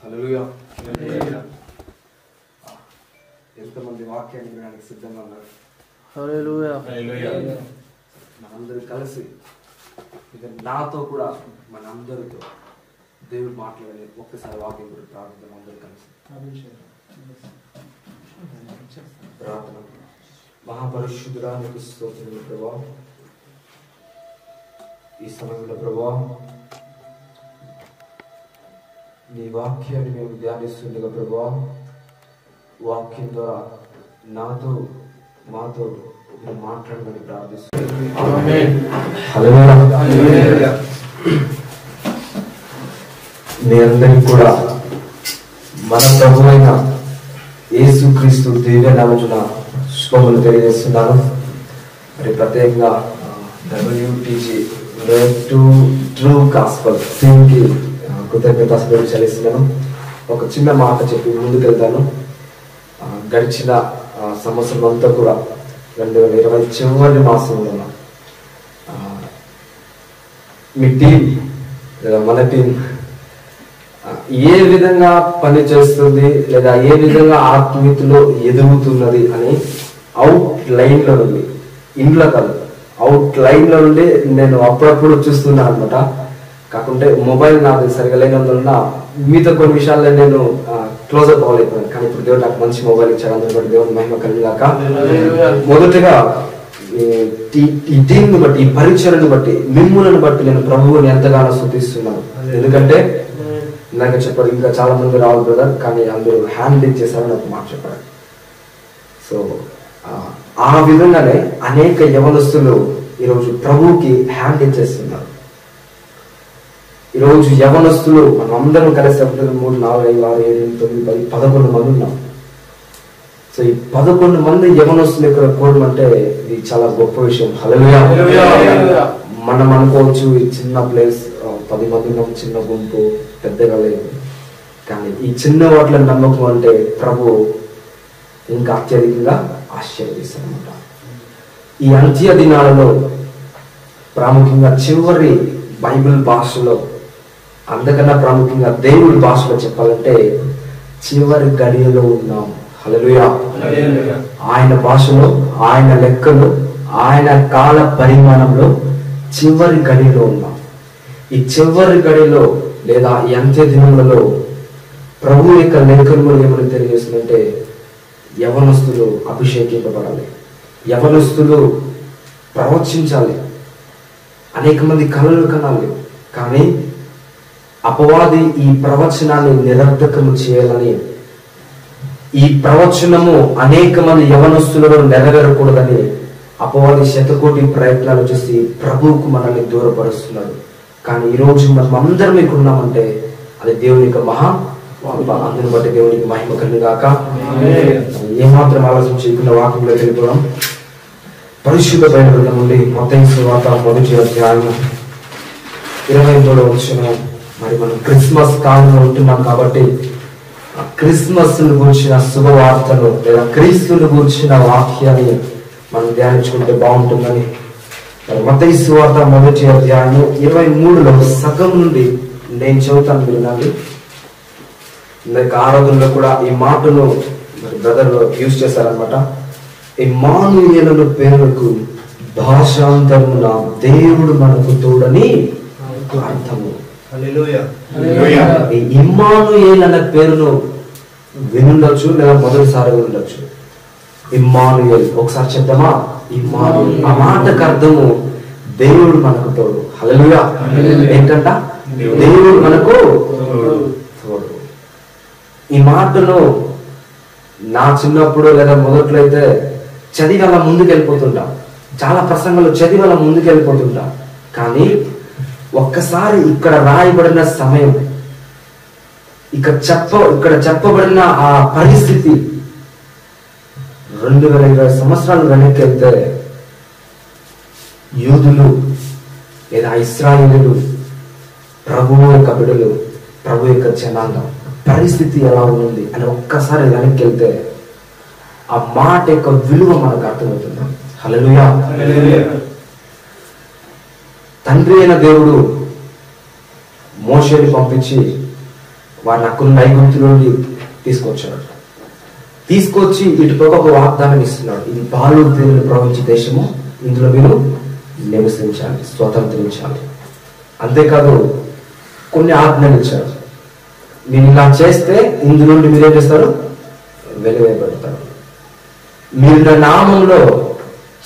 హల్లెలూయా. ఎంతమంది వాక్యాన్ని వినడానికి సిద్ధంగా ఉన్నారు? హల్లెలూయా. మనందరూ కలిసి ఇక నాతో కూడా మనందరితో దేవుడు మాట్లాడే ఒక్కసారి వాక్యం కూడా ప్రార్థన అందరూ కలిసి ప్రార్థన. మహాపరిశుద్ధుడా నీకు స్తోత్రములు ప్రభువా. ఈ సమయంలో ప్రభువా నీ వాక్యాన్ని మేము ధ్యానిస్తుండగా ప్రభువా, వాక్యం ద్వారా నాతో మాతో మీరు మాట్లాడమని ప్రార్థిస్తున్నాను. మీ అందరికీ కూడా మన ప్రభువైన యేసుక్రీస్తు దివ్య నామమున శుభములు తెలియజేస్తున్నాను. మరి ప్రత్యేకంగా WTG ట్రూ గాస్పెల్ టీమ్కి కృతజ్ఞతాస్తుతులు చెల్లిస్తున్నాను. ఒక చిన్న మాట చెప్పి ముందుకెళ్తాను. గడిచిన సంవత్సరం అంతా కూడా 2020 చివరి మాసంలో మీ టీం లేదా మన టీం ఏ విధంగా పని చేస్తుంది లేదా ఏ విధంగా ఆత్మీయతలో ఎదుగుతున్నది అని అవుట్ లైన్ లో నుండి, ఇంట్లో కాదు అవుట్ లైన్ లో నుండి నేను అప్పుడప్పుడు చూస్తున్నాను అనమాట. కాకుంటే మొబైల్ నాకు సరిగా లేనందువలన మీతో కొన్ని విషయాల్లో నేను క్లోజప్ అవ్వలేకపోయాను. కానీ ఇప్పుడు దేవుడు నాకు మంచి మొబైల్ ఇచ్చాడు. అందులో బట్టి దేవుడు మహిమ కలిగాక. మొదటగా ఈ టీంని బట్టి, ఈ పరిచయను బట్టి, మిమ్ములను బట్టి నేను ప్రభువుని ఎంతగానో స్తుతిస్తున్నాను. ఎందుకంటే ఇందాక చెప్పారు ఇంకా చాలా మంది రావాలి బ్రదర్, కానీ అందరూ హ్యాండ్ ఇచ్చేసారని ఒక మాట చెప్పారు. సో ఆ విధంగానే అనేక యవనస్తులు ఈరోజు ప్రభువుకి హ్యాండ్ ఇచ్చేస్తున్నారు. ఈరోజు యవనస్తులు మనం అందరం కలిసి 3, 4, 5, 6, 7, 8, 9, 10, 11 మంది ఉన్నాం. సో ఈ 11 మంది యవనస్తులు ఇక్కడ కూడడం అంటే ఇది చాలా గొప్ప విషయం. హల్లెలూయా. మనం అనుకోవచ్చు ఈ చిన్న ప్లేస్ 10 మంది ఉన్నాం, చిన్న గుంపు, పెద్దగా లేదు. కానీ ఈ చిన్న వాటిలో నమ్మకం అంటే ప్రభు ఇంకా అత్యధికంగా ఆశీర్వదిస్తారన్నమాట. ఈ అంత్య దినాలలో ప్రాముఖ్యంగా చివరి బైబిల్ భాషలో, అందుకన్నా ప్రాముఖ్యంగా దేవుడి భాషలో చెప్పాలంటే చివరి గడియలో ఉన్నాం. హల్లెలూయా. ఆయన భాషలో, ఆయన లెక్కలో, ఆయన కాల పరిమాణంలో చివరి గడిలో ఉన్నాం. ఈ చివరి గడిలో లేదా ఈ అంత్య దినములలో ప్రభు యొక్క లేఖనములు ఏమని తెలియజేస్తుందంటే యవనస్తులు అభిషేకింపబడాలి, యవనస్తులు ప్రవచించాలి, అనేక మంది కలలు కనాలి. కానీ అపవాది ఈ ప్రవచనాన్ని నిరర్ధకము చేయాలని, ఈ ప్రవచనము అనేక మంది యవనస్తులను నెరవేరకూడదని అపవాది శతకోటి ప్రయత్నాలు చేసి ప్రభువుకు మనల్ని దూరపరుస్తున్నాడు. కానీ ఈరోజు మనం అందరం ఇక్కడ ఉన్నామంటే అది దేవుని యొక్క మహా అందుని బట్టి దేవునికి మహిమ కలుగుగాక. ఏమాత్రం ఆలోచన చేయకుండా వాక్యంలో వెళ్ళిపోవడం. పరిశుద్ధ బైబిల్ నుండి మత్తయి సువార్త 1వ అధ్యాయం 23వ వచనం. మరి మనం క్రిస్మస్ కాలంలో ఉంటున్నాం కాబట్టి క్రిస్మస్ ను గురించిన శుభవార్తను లేదా క్రీస్తుని గురించిన వాక్యాన్ని మనం ధ్యానించుకుంటే బాగుంటుందని మరి మత్తయి సువార్త 1వ అధ్యాయం 23లో సగం నుండి నేను చదువుతాను, వినండి. ఇందాక ఆరాధనలో కూడా ఈ మాటను మరి బ్రదర్ యూజ్ చేశారనమాట. ఇమ్మానుయేలు పేరుకు భాషాంతరమున దేవుడు మనకు తోడని అర్థము. ఈ ఇమ్మానుయేలు అనే పేరును వినుండొచ్చు లేదా మొదటిసారి ఉండొచ్చు. ఇమ్మానుయేల్ ఒకసారి చెప్తామా? ఇమ్మానుయేల్. ఆ మాటకు అర్థము దేవుడు మనకు తోడు. హల్లెలూయా. ఏంటంట? దేవుడు మనకు తోడు. ఈ మాటను నా చిన్నప్పుడు లేదా మొదట్లో అయితే చదివి అలా ముందుకు వెళ్ళిపోతుంటాం. చాలా ప్రసంగాలు చదివి అలా ముందుకు వెళ్ళిపోతుంటాం. కానీ ఒక్కసారి ఇక్కడ రాయబడిన సమయం, ఇక్కడ చెప్పబడిన ఆ పరిస్థితి 2020 సంవత్సరాలు వెనక్కి వెళ్తే యూదులు లేదా ఇశ్రాయేలీయులు, ప్రభువు యొక్క బిడ్డలు, ప్రభు యొక్క జనాంగం పరిస్థితి ఎలా ఉంది అని ఒక్కసారి వెనక్కి వెళ్తే ఆ మాట యొక్క విలువ మనకు అర్థమవుతుంది. హల్లెలూయా. తండ్రి అయిన దేవుడు మోషేని పంపించి వారిని అక్కడ ఐగుప్తు నుండి తీసుకొచ్చాడు. తీసుకొచ్చి ఇటుపక్క ఒక వాగ్దానం ఇస్తున్నాడు, ఇది పాలు తేనెలు ప్రవహించే దేశము, ఇందులో మీరు నివసించాలి, స్వతంత్రించాలి. అంతేకాదు కొన్ని ఆజ్ఞలు ఇచ్చారు, మీరు ఇలా చేస్తే ఇందు నుండి మీరేం చేస్తారు, వెలివేయబడతారు. మీరు నా నామంలో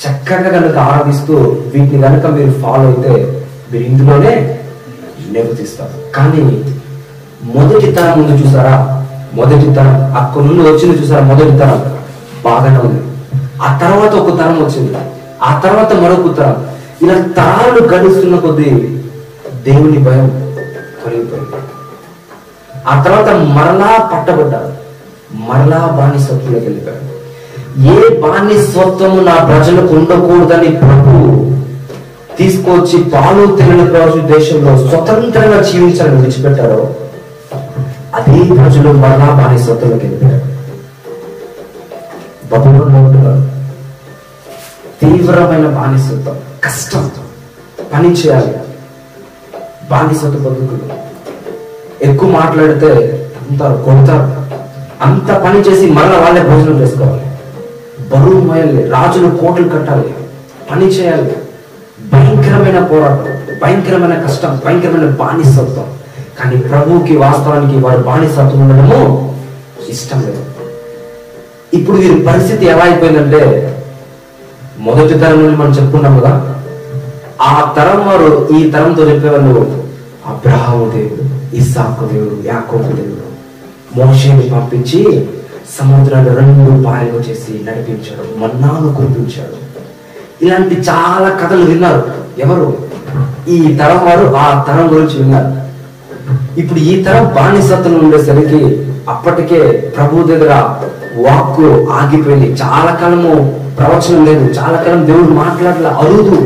చక్కగా కనుక ఆరాధిస్తూ వీటిని కనుక మీరు ఫాలో అయితే మీరు ఇందులోనే నివసిస్తారు. కానీ మొదటి తరం ముందు చూసారా, మొదటి తరం అక్కడ నుండి వచ్చింది చూసారా, మొదటి తరం బాగానే ఉంది. ఆ తర్వాత ఒక తరం వచ్చింది, ఆ తర్వాత మరొక తరం. ఇలా తరాలు గడుస్తున్న కొద్దీ దేవుని భయం కలిగిపోయింది. ఆ తర్వాత మరలా పట్టబడ్డారు, మరలా బానిసత్వంలోకి వెళ్ళిపోయారు. ఏ బానిసత్వము నా ప్రజలకు ఉండకూడదని ప్రభు తీసుకొచ్చి పాలు తేనెలు ప్రవహించే దేశంలో స్వతంత్రంగా జీవించాలని విడిచిపెట్టారో అదే ప్రజలు మరలా బానిసత్వంలోకి వెళ్ళిపోయారు. బబులోనులో ఉంటున్నారు. తీవ్రమైన బానిసత్వం, కష్టం, పని చేయాలి, బానిసత్వ బతుకులు. ఎక్కువ మాట్లాడితే అంటారు, కొడతారు. అంత పని చేసి మళ్ళీ వాళ్ళే భోజనం చేసుకోవాలి, బరువు మోయాలి, రాజులు కోట్లు కట్టాలి, పని చేయాలి. భయంకరమైన పోరాటం, భయంకరమైన కష్టం, భయంకరమైన బానిసత్వం. కానీ ప్రభువుకి వాస్తవానికి వారు బానిసత్వం ఉండడము ఇష్టం లేదు. ఇప్పుడు వీరి పరిస్థితి ఎలా అయిపోయిందంటే, మొదటి తరం నుండి మనం చెప్పుకున్నాం కదా, ఆ తరం వారు ఈ తరంతో చెప్పేవాళ్ళు అబ్రహాము దేవుడు, ఇస్సాకు దేవుడు, యాకోబు దేవుడు. మోషేని పంపించి సముద్రాన్ని 2 పాయలు చేసి నడిపించాడు, మన్నాను కురిపించాడు. ఇలాంటి చాలా కథలు విన్నారు. ఎవరు? ఈ తరం వారు ఆ తరం గురించి విన్నారు. ఇప్పుడు ఈ తరం బానిసత్వం ఉండేసరికి అప్పటికే ప్రభు దగ్గర వాక్కు ఆగిపోయింది. చాలా కాలము ప్రవచనం లేదు, చాలా కాలం దేవుడు మాట్లాడలే, అరుదు.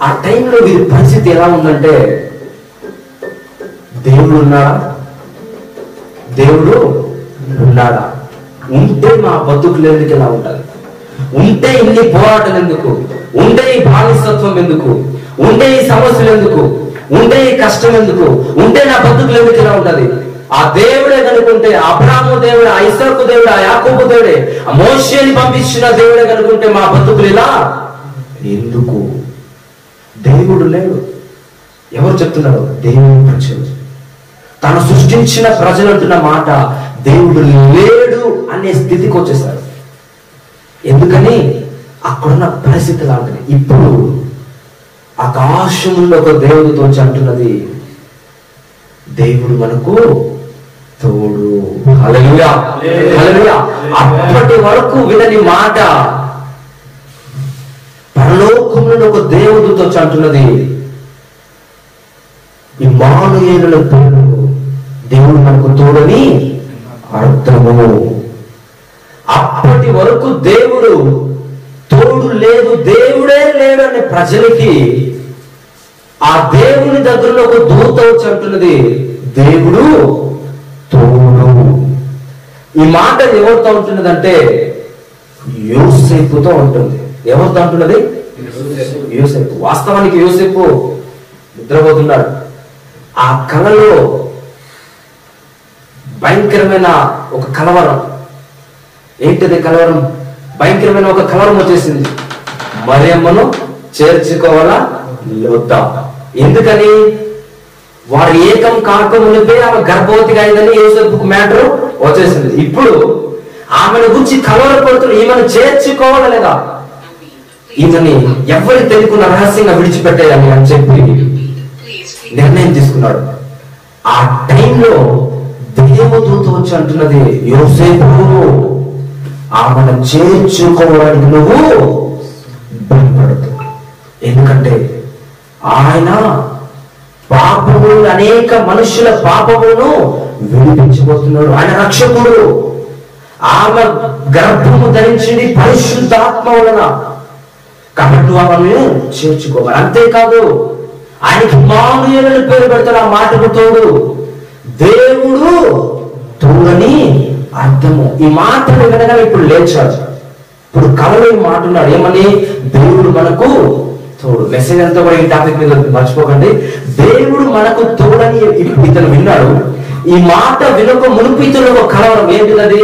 ఆ టైంలో వీరి పరిస్థితి ఎలా ఉందంటే, దేవుడు ఉన్నాడా, దేవుడు ఉన్నాడా, ఉంటే మా బతుకులు ఎందుకు ఎలా ఉండాలి, ఉంటే ఇన్ని పోరాటం ఎందుకు, ఉంటే ఈ బానిసత్వం ఎందుకు, ఉంటే ఈ సమస్యలు ఎందుకు, ఉంటే ఈ కష్టం ఎందుకు, ఉంటే నా బతుకులు ఎందుకు ఎలా ఉంటది. ఆ దేవుడే కనుకుంటే, అబ్రాహాము దేవుడే, ఆ ఇస్సాకు దేవుడే, ఆ యాకోబు దేవుడే, ఆ మోషేని పంపించిన దేవుడే కనుకుంటే మా బతుకులు ఇలా ఎందుకు? దేవుడు లేడు. ఎవరు చెప్తున్నారు? దేవుని ప్రజలు, తను సృష్టించిన ప్రజలు అంటున్న మాట, దేవుడు లేడు అనే స్థితికి వచ్చేసారు. ఎందుకని? అక్కడున్న పరిస్థితి లాంటిది. ఇప్పుడు ఆకాశంలో ఒక దేవుడితో అంటున్నది, దేవుడు మనకు తోడు. హల్లెలూయా, హల్లెలూయా. అప్పటి వరకు వినని మాట పరలోకంలో ఒక దేవుడితో అంటున్నది, ఇమ్మానుయేలు పేరు, దేవుడు మనకు తోడని అర్థము. అప్పటి వరకు దేవుడు తోడు లేదు, దేవుడే లేడు అనే ప్రజలకి ఆ దేవుని దగ్గరలో ఒక దూత వచ్చి అంటున్నది, దేవుడు తోడు. ఈ మాట ఎవరితో ఉంటున్నదంటే యోసేపుతో ఉంటుంది. ఎవరితో అంటున్నది? యోసేపు. వాస్తవానికి యోసేపు నిద్రపోతున్నాడు. ఆ కలలో భయంకరమైన ఒక కలవరం. ఏంటిది కలవరం? భయంకరమైన ఒక కలవరం వచ్చేసింది. మరియమ్మను చేర్చుకోవాలా వద్దా? ఎందుకని? వారు ఏకం కాకమునిపే ఆమె గర్భవతిగా అయిందని యోసేపుకు మ్యాటర్ వచ్చేసింది. ఇప్పుడు ఆమెను గురించి కలవరపడుతున్న, ఈమెను చేర్చుకోవాలా లేదా, ఈమెని ఎవరికి తెలియకుండా రహస్యంగా విడిచిపెట్టేయాలి అని చెప్పి నిర్ణయం తీసుకున్నాడు. ఆ టైంలో దేవదూత వచ్చి అంటున్నది, యోసేపు ఆమెను చేర్చుకోవడానికి నువ్వు భయపడదు. ఎందుకంటే ఆయన పాపము, అనేక మనుషుల పాపమును విడిపించబోతున్నాడు. ఆయన రక్షకుడు. ఆమె గర్భము ధరించింది పరిశుద్ధాత్మ వలన. కాబట్టి నువ్వు ఆమెను చేర్చుకోవాలి. అంతేకాదు ఆయనకి ఇమ్మానుయేలు పేరు పెడతాడు. ఆ మాటకు తోడు, దేవుడు తోడని అర్థము. ఈ మాటలు వినగానే ఇప్పుడు లేచాడు. ఇప్పుడు కవలు మాట్లాడు ఏమని? దేవుడు మనకు తోడు. మెసేజ్ అంతా కూడా ఈ టాపిక్ మీద మర్చిపోకండి. దేవుడు మనకు తోడని ఇతను విన్నాడు. ఈ మాట వినక మునుపు ఇతరులు ఒక కలవరం. ఏంటిది?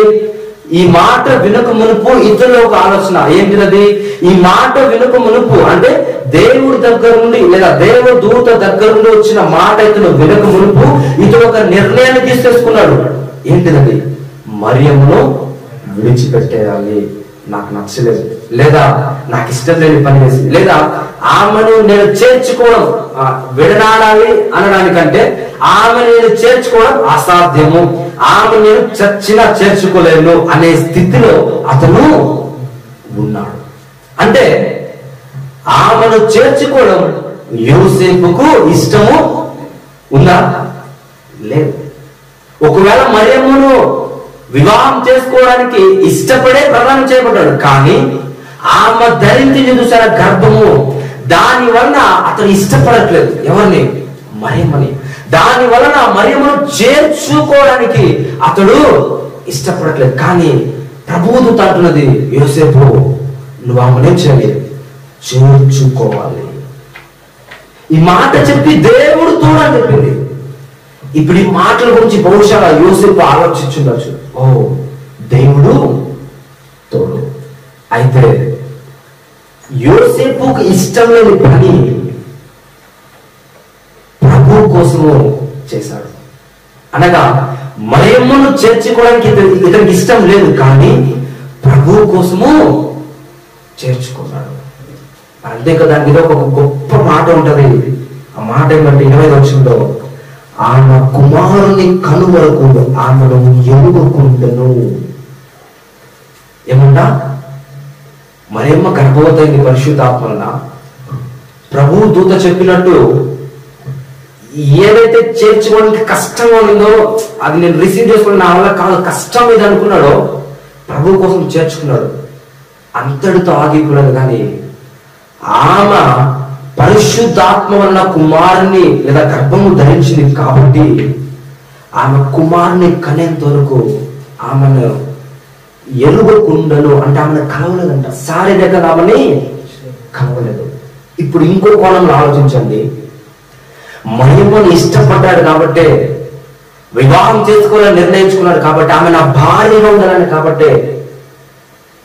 ఈ మాట వినక మునుపు ఇతరులు ఒక ఆలోచన. ఏంటిది? ఈ మాట వినక మునుపు అంటే దేవుడి దగ్గర నుండి లేదా దేవుడు దూత దగ్గర నుండి వచ్చిన మాట ఇతను వినక మునుపు ఇతను ఒక నిర్ణయాన్ని తీసుకున్నాడు. ఏంటిది? మరియమ్మను విడిచిపెట్టేయాలి, నాకు నచ్చలేదు, లేదా నాకు ఇష్టం లేని పని చేసి, లేదా ఆమెను నేను చేర్చుకోవడం విడనాడాలి అనడానికంటే ఆమెను నేను చేర్చుకోవడం అసాధ్యము, ఆమె నేను చచ్చినా చేర్చుకోలేను అనే స్థితిలో అతను ఉన్నాడు. అంటే ఆమెను చేర్చుకోవడం యోసేపుకు ఇష్టము ఉందా? లేదు. ఒకవేళ మరియమ్మను వివాహం చేసుకోవడానికి ఇష్టపడే ప్రదానం చేయబడ్డాడు, కానీ ఆమె ధరించింది చూసారా గర్భము, దాని వలన అతను ఇష్టపడట్లేదు. ఎవరిని? మరియమ్మని. దాని వలన మరియమ్మను చేర్చుకోవడానికి అతడు ఇష్టపడట్లేదు. కానీ ప్రభువు అంటున్నది, యోసేపు నువ్వు ఆమెనే చేయలేదు, చేర్చుకోవాలి. ఈ మాట చెప్పి దేవుడు తోడని చెప్పింది. ఇప్పుడు ఈ మాటల గురించి బహుశా యోసేపు ఆలోచించుండొచ్చు. ఓ, దేవుడు తోడు. అయితే యోసేపుకు ఇష్టం లేని పని ప్రభు కోసము చేశాడు. అనగా మరియమ్మను చేర్చుకోవడానికి ఇతనికి ఇష్టం లేదు, కానీ ప్రభు కోసము చేర్చుకున్నాడు. అంతే కదా. దాని మీద ఒక గొప్ప మాట ఉంటది. ఆ మాట ఏమంటే 20వ వచనంలో, ఆమె కుమారుని కనుమరకు ఆమెను ఎరుగుకుండెను. ఏమన్నా? మరియమ్మ గర్భవతైంది పరిశుద్ధాత్మన. ప్రభు దూత చెప్పినట్టు ఏదైతే చేర్చుకోవడానికి కష్టంగా ఉందో అది నేను రిసీవ్ చేసుకోవడం నా వల్ల కాదు, కష్టం ఇది అనుకున్నాడో ప్రభు కోసం చేర్చుకున్నాడు. అంతటితో ఆగిపోలేదు. కానీ ఆమె పరిశుద్ధాత్మ వలన కుమారుని లేదా గర్భము ధరించింది కాబట్టి ఆమె కుమారుని కనేంత వరకు ఆమెను ఎరుగకుండను అంటే ఆమెను కలవలేదంట. శారీరకంగా ఆమెని కలవలేదు. ఇప్పుడు ఇంకో కోణంలో ఆలోచించండి. మరియమ్మను ఇష్టపడ్డాడు కాబట్టి, వివాహం చేసుకోవాలని నిర్ణయించుకున్నాడు కాబట్టి, ఆమె నా భార్యగా ఉండాలని కాబట్టి,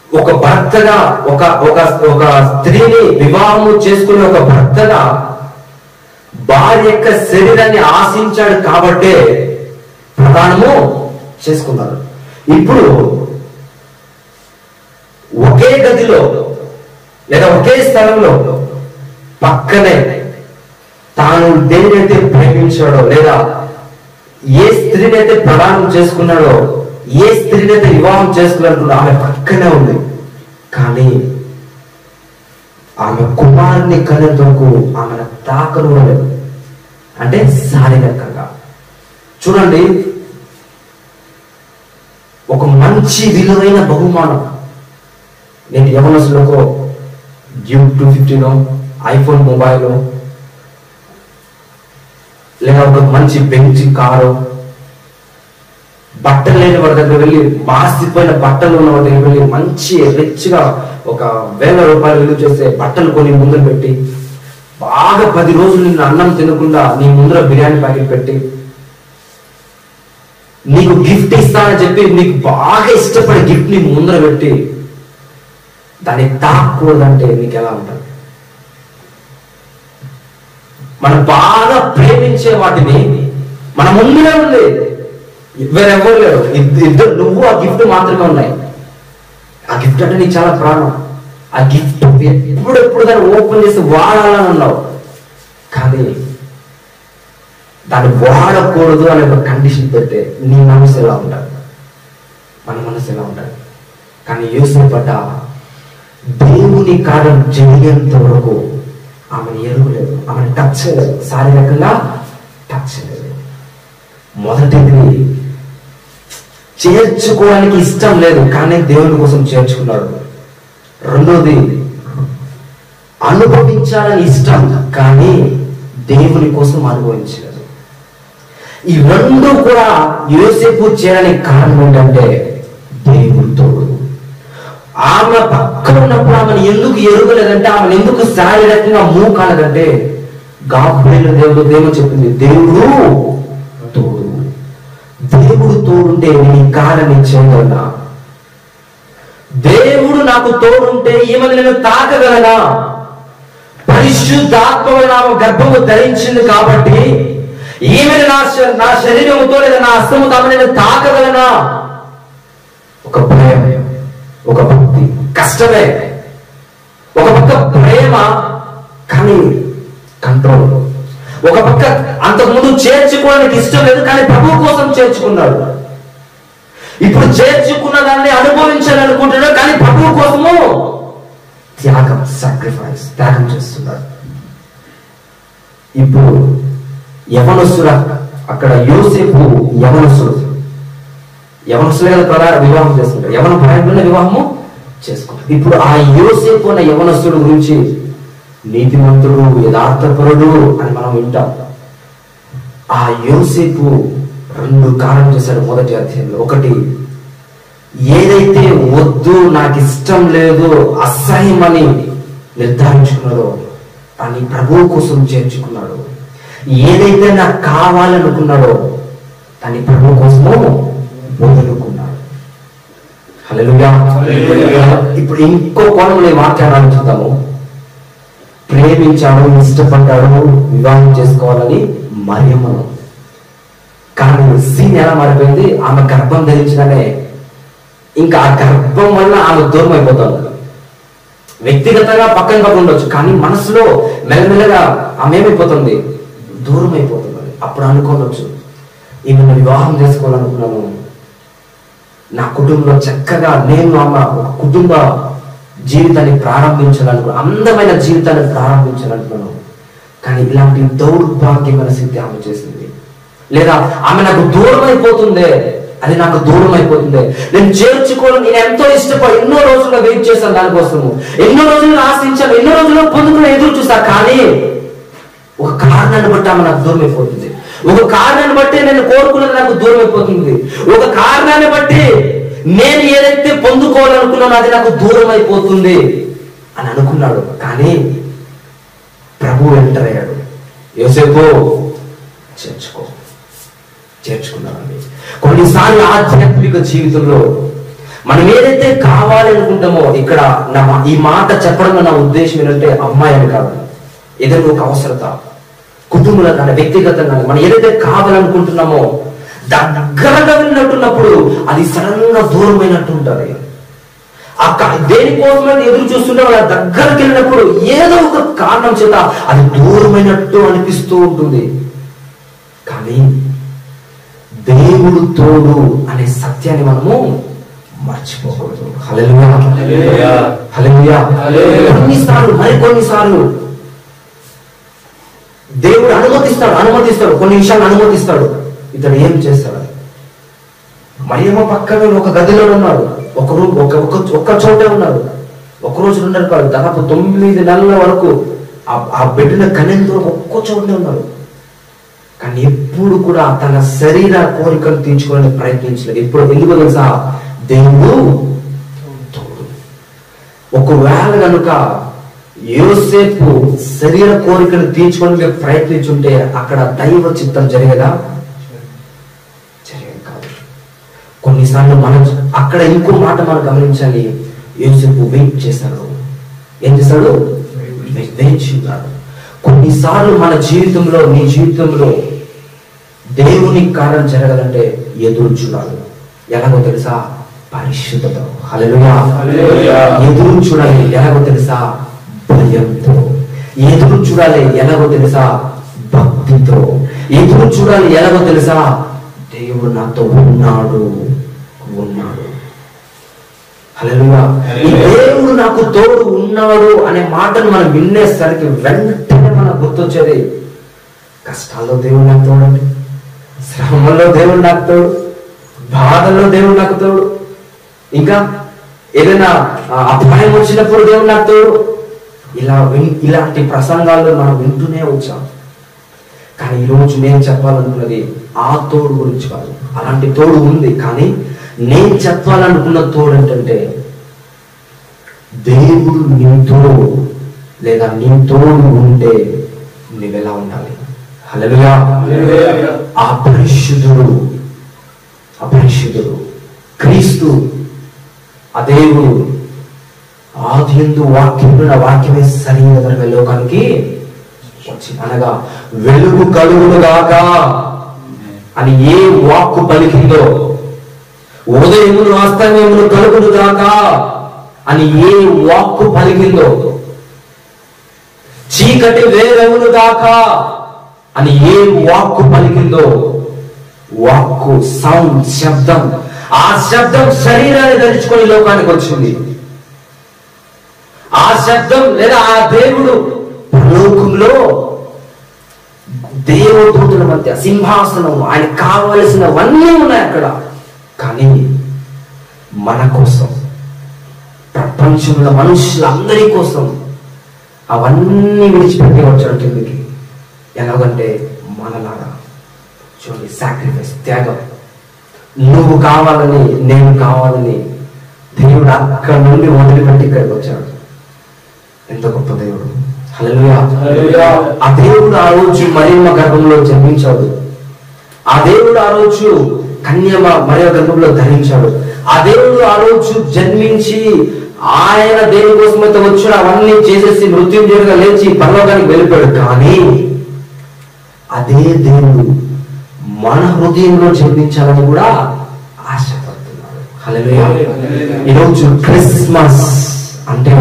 ఒక భర్తగా ఒక ఒక స్త్రీని వివాహము చేసుకునే ఒక భర్తగా భార్య యొక్క శరీరాన్ని ఆశించాడు కాబట్టే ప్రదానము చేసుకున్నాడు. ఇప్పుడు ఒకే గదిలో లేదా ఒకే స్థలంలో పక్కనే తాను దేనినైతే ప్రేమించాడో లేదా ఏ స్త్రీనైతే ప్రదానం చేసుకున్నాడో, ఏ స్త్రీనైతే వివాహం చేసుకున్నాడు ఆమె పక్కనే ఉంది. కానీ ఆమె కుమారుని కనేందుకు ఆమెను తాకనలేదు. అంటే శారీరకంగా చూడండి, ఒక మంచి విలువైన బహుమానం నేను యవనసులకు గిఫ్ట్ 250 ఐఫోన్ మొబైల్ లేదా ఒక మంచి బెంచ్ కారు, బట్టలు లేని వాడి దగ్గర వెళ్ళి మాసిపోయిన బట్టలు ఉన్న వాడి దగ్గర వెళ్ళి మంచి రిచ్గా ఒక 1000 రూపాయలు విలువ చేసే బట్టలు కొని ముందర పెట్టి బాగా 10 రోజులు నిన్ను అన్నం తినకుండా నీ ముందర బిర్యానీ ప్యాకెట్ పెట్టి నీకు గిఫ్ట్ ఇస్తానని చెప్పి నీకు బాగా ఇష్టపడే గిఫ్ట్ ని ముందర పెట్టి దాన్ని తాకూడదంటే నీకు ఎలా ఉంటుంది? మనం బాగా ప్రేమించే వాటిని మన ముందునే ఉంది, వేరెవ్వరు లేరు, ఇద్దరు నువ్వు ఆ గిఫ్ట్ మాత్రమే ఉన్నాయి. ఆ గిఫ్ట్ అంటే నీకు చాలా ప్రాణం. ఆ గిఫ్ట్ ఎప్పుడెప్పుడు దాన్ని ఓపెన్ చేసి వాడాలని ఉన్నావు, కానీ దాన్ని వాడకూడదు అనే ఒక కండిషన్ పెడితే నీ మనసు ఎలా ఉంటుంది? మన మనసు ఎలా ఉంటుంది? కానీ యోసేపట దేవుని కార్యం జరిగేంత వరకు ఆమెను ఎరుగలేదు, ఆమెను టచ్ చేయలేదు, శారీరకంగా టచ్ చేయలేదు. మొదటిది చేర్చుకోవడానికి ఇష్టం లేదు, కానీ దేవుని కోసం చేర్చుకున్నాడు. రెండోది అనుభవించాలని ఇష్టం, కానీ దేవుని కోసం అనుభవించలేదు. ఈ రెండు కూడా యోసేపు చేయడానికి కారణం ఏంటంటే దేవుని తోడు. ఆమె పక్కన ఉన్నప్పుడు ఆమెను ఎందుకు ఎరుగలేదంటే, ఆమెను ఎందుకు శారీరకంగా మూవ్ కాలేదంటే, గాబ్రియేలు దేవుడు చెప్పింది, దేవుడు తోడు. దేవుడు తోడుంటే నేను ఈ కార్యాన్ని చేయగలనా? దేవుడు నాకు తోడుంటే ఈమెను నేను తాకగలనా? పరిశుద్ధాత్మ గర్భము ధరించింది కాబట్టి ఈమెను నా శరీరముతో లేదా నా హస్తముతో నేను తాకగలనా? ఒక భయం, ఒక భక్తి, కష్టమే. ఒక పక్క ప్రేమ, కానీ కంట్రోల్. ఒక పక్క అంతకుముందు చేర్చుకోవడానికి ఇష్టం లేదు, కానీ ప్రభు కోసం చేర్చుకున్నాడు. ఇప్పుడు చేర్చుకున్న దాన్ని అనుభవించాలనుకుంటున్నాడు, కానీ ప్రభు కోసము త్యాగం, సాక్రిఫైస్, త్యాగం చేస్తున్నాడు. ఇప్పుడు యవనస్తుడు, అక్కడ యోసేపు యవనస్తులే కదా వివాహం చేసుకుంటారు, యవన ప్రాయంలోనే వివాహము చేసుకుంటారు. ఇప్పుడు ఆ యోసేపు అనే యవనస్తుడు గురించి నీతిమంతుడు, యథార్థపరుడు అని మనం వింటాం. ఆ యోసేపు 2 కార్యం చేశాడు మొదటి అధ్యాయంలో. ఒకటి, ఏదైతే వద్దు, నాకు ఇష్టం లేదు, అసహ్యమని నిర్ధారించుకున్నాడో దాన్ని ప్రభువు కోసం చేర్చుకున్నాడు. ఏదైతే నాకు కావాలనుకున్నాడో దాన్ని ప్రభు కోసము వదులుకున్నాడు. హల్లెలూయా. ఇప్పుడు ఇంకో కోణంలో ఈ వాక్యాన్ని ఆలోచిద్దాము. ప్రేమించాడు, ఇష్టపడ్డాడు, వివాహం చేసుకోవాలని మరియమ్మను. కానీ సీన్ ఎలా మారిపోయింది? ఆమె గర్భం ధరించగానే ఇంకా ఆ గర్భం వల్ల ఆమె దూరం అయిపోతుంది. వ్యక్తిగతంగా పక్కన ఉండొచ్చు, కానీ మనసులో మెల్లమెల్లగా ఆమె ఏమైపోతుంది? దూరం అయిపోతుంది. అప్పుడు అనుకోవచ్చు, ఈమెను వివాహం చేసుకోవాలనుకున్నాను, నా కుటుంబంలో చక్కగా నేను ఆమె ఒక కుటుంబ జీవితాన్ని ప్రారంభించాలనుకున్నాను, అందమైన జీవితాన్ని ప్రారంభించాలనుకున్నాను. కానీ ఇలాంటి దౌర్భాగ్యమైన స్థితి ఆమె చేసింది. లేదా ఆమె నాకు దూరం అయిపోతుందే, అది నాకు దూరం అయిపోతుంది. నేను చేర్చుకోవడం, నేను ఎంతో ఇష్టపడి ఎన్నో రోజులుగా వెయిట్ చేశాను దానికోసము, ఎన్నో రోజులు ఆశించాను, ఎన్నో రోజులు పొందుకుని ఎదురు చూసా. కానీ ఒక కారణాన్ని బట్టి ఆమె నాకు దూరం అయిపోతుంది. ఒక కారణాన్ని బట్టి నేను కోరుకున్నది నాకు దూరం అయిపోతుంది. ఒక కారణాన్ని బట్టి నేను ఏదైతే పొందుకోవాలనుకున్నానో అది నాకు దూరం అయిపోతుంది అని అనుకున్నాడు. కానీ ప్రభు ఎంటర్ అయ్యాడు. యోసేపు చేర్చుకున్నామండి. కొన్నిసార్లు ఆధ్యాత్మిక జీవితంలో మనం ఏదైతే కావాలనుకుంటామో, ఇక్కడ ఈ మాట చెప్పడంలో నా ఉద్దేశం ఏంటంటే అమ్మాయి అని కాదు, ఏదైనా ఒక అవసరత, కుటుంబంలో కానీ వ్యక్తిగతంగా మనం ఏదైతే కావాలనుకుంటున్నామో దగ్గరగా వెళ్ళినట్టున్నప్పుడు అది సడన్ గా దూరమైనట్టు ఉంటుంది. దేనికోసమైనా ఎదురు చూస్తుంటే వాళ్ళ దగ్గరికి వెళ్ళినప్పుడు ఏదో ఒక కారణం చేత అది దూరమైనట్టు అనిపిస్తూ ఉంటుంది. కానీ దేవుడు తోడు అనే సత్యాన్ని మనము మర్చిపోకూడదు. హల్లెలూయా, హల్లెలూయా. మరికొన్నిసార్లు దేవుడు అనుమతిస్తాడు, కొన్ని విషయాలు అనుమతిస్తాడు. ఇతడు ఏం చేస్తాడు? మరియమ్మ పక్కన ఒక గదిలో ఉన్నాడు, ఒక్క చోటే ఉన్నాడు. ఒక రోజు ఉన్నారు కాదు, దాదాపు 9 నెలల వరకు ఆ బిడ్డను కనేందుకు ఒక్క చోటే ఉన్నాడు. కానీ ఎప్పుడు కూడా తన శరీర కోరికలు తీర్చుకోవడానికి ప్రయత్నించలేదు. ఎప్పుడు ఎందుకు తెలుసా? దేవుడు తోడు. ఒకవేళ కనుక యోసేపు శరీర కోరికను తీర్చుకోవడానికి ప్రయత్నించుంటే అక్కడ దైవ చిత్తం జరిగేదా? జరిగేది కాదు. కొన్నిసార్లు మనం అక్కడ ఇంకో మాట మనం గమనించాలి. యోసేపు వెయిట్ చేశాడు. ఏం చేశాడు? వేచి ఉన్నాడు. కొన్నిసార్లు మన జీవితంలో, నీ జీవితంలో దేవుని కార్యం జరగాలంటే ఎదురు చూడాలి. ఎలాగో తెలుసా? పరిశుద్ధతో. హల్లెలూయా. ఎదురు చూడాలి. ఎలాగో తెలుసా? భయంతో. ఎదురు చూడాలి. ఎలాగో తెలుసా? భక్తితో. ఎదురు చూడాలి. ఎలాగో తెలుసా? దేవుడు నాతో ఉన్నాడు. హల్లెలూయా. ఈ దేవుడు నాకు తోడు ఉన్నాడు అనే మాటను మనం వినేసరికి వెంటనే మనకు గుర్తొచ్చేది, కష్టాల్లో దేవుడు నాకు తోడండి, శ్రమల్లో దేవుడు నాకు తోడు, బాధల్లో దేవుడు నాకు తోడు, ఇంకా ఏదైనా అపాయం వచ్చినప్పుడు దేవుడు నాకు తోడు. ఇలాంటి ప్రసంగాల్లో మనం వింటూనే వచ్చాం. కానీ ఈరోజు నేను చెప్పాలనుకున్నది ఆ తోడు గురించి కాదు. అలాంటి తోడు ఉంది, కానీ నేను చెప్పాలనుకున్న తోడు ఏంటంటే దేవుడు నీతో లేదా నీ తోడు ఉంటే నువ్వెలా ఉండాలి? హల్లెలూయా. ఆ పరిశుద్ధుడు, ఆ దేవుడు ఆదియందు వాక్యమున వాక్యమే శరీరధర్మ లోకానికి వచ్చి, అనగా వెలుగు కలుగును గాక అని ఏ వాక్కు పలికిందో, ఉదయమును అస్తమయమును కలుగును గాక అని ఏ వాక్కు పలికిందో, చీకటి వేరవును గాక అని ఏ వాక్కు పలికిందో, వాక్కు సౌండ్ శబ్దం, ఆ శబ్దం శరీరాన్ని ధరించుకొని లోకానికి వచ్చింది. ఆ శబ్దం లేదా ఆ దేవుడు లోకంలో దేవదూతుల మధ్య సింహాసనం, ఆయన కావలసినవన్నీ ఉన్నాయి అక్కడ. కానీ మన కోసం, ప్రపంచంలో మనుషులందరి కోసం అవన్నీ విడిచిపెట్టి వచ్చాడు కిందకి. ఎలాగంటే మనలాగా చూడండి, సాక్రిఫైస్, త్యాగం. నువ్వు కావాలని, నేను కావాలని దేవుడు అక్కడ నుండి వదిలిపెట్టి ఇక్కడికి వచ్చాడు. ఎంత గొప్ప దేవుడు! హల్లెలూయా! ఆ దేవుడు ఆ రోజు మరియమ్మ గర్భంలో జన్మించాడు. ఆ దేవుడు ఆ రోజు కన్యమ మరియ గర్భంలో ధరించాడు. ఆ దేవుడు ఆ రోజు జన్మించి ఆయన దేని కోసమైతే వచ్చాడు అవన్నీ చేసేసి మృత్యుంజయుడిగా లేచి పరలోకానికి వెళ్ళిపోయాడు. కానీ అదే దేవుడు మన హృదయంలో జన్మించాలని కూడా ఆశపడుతున్నాడు. హల్లెలూయా! ఈరోజు క్రిస్మస్ అంటే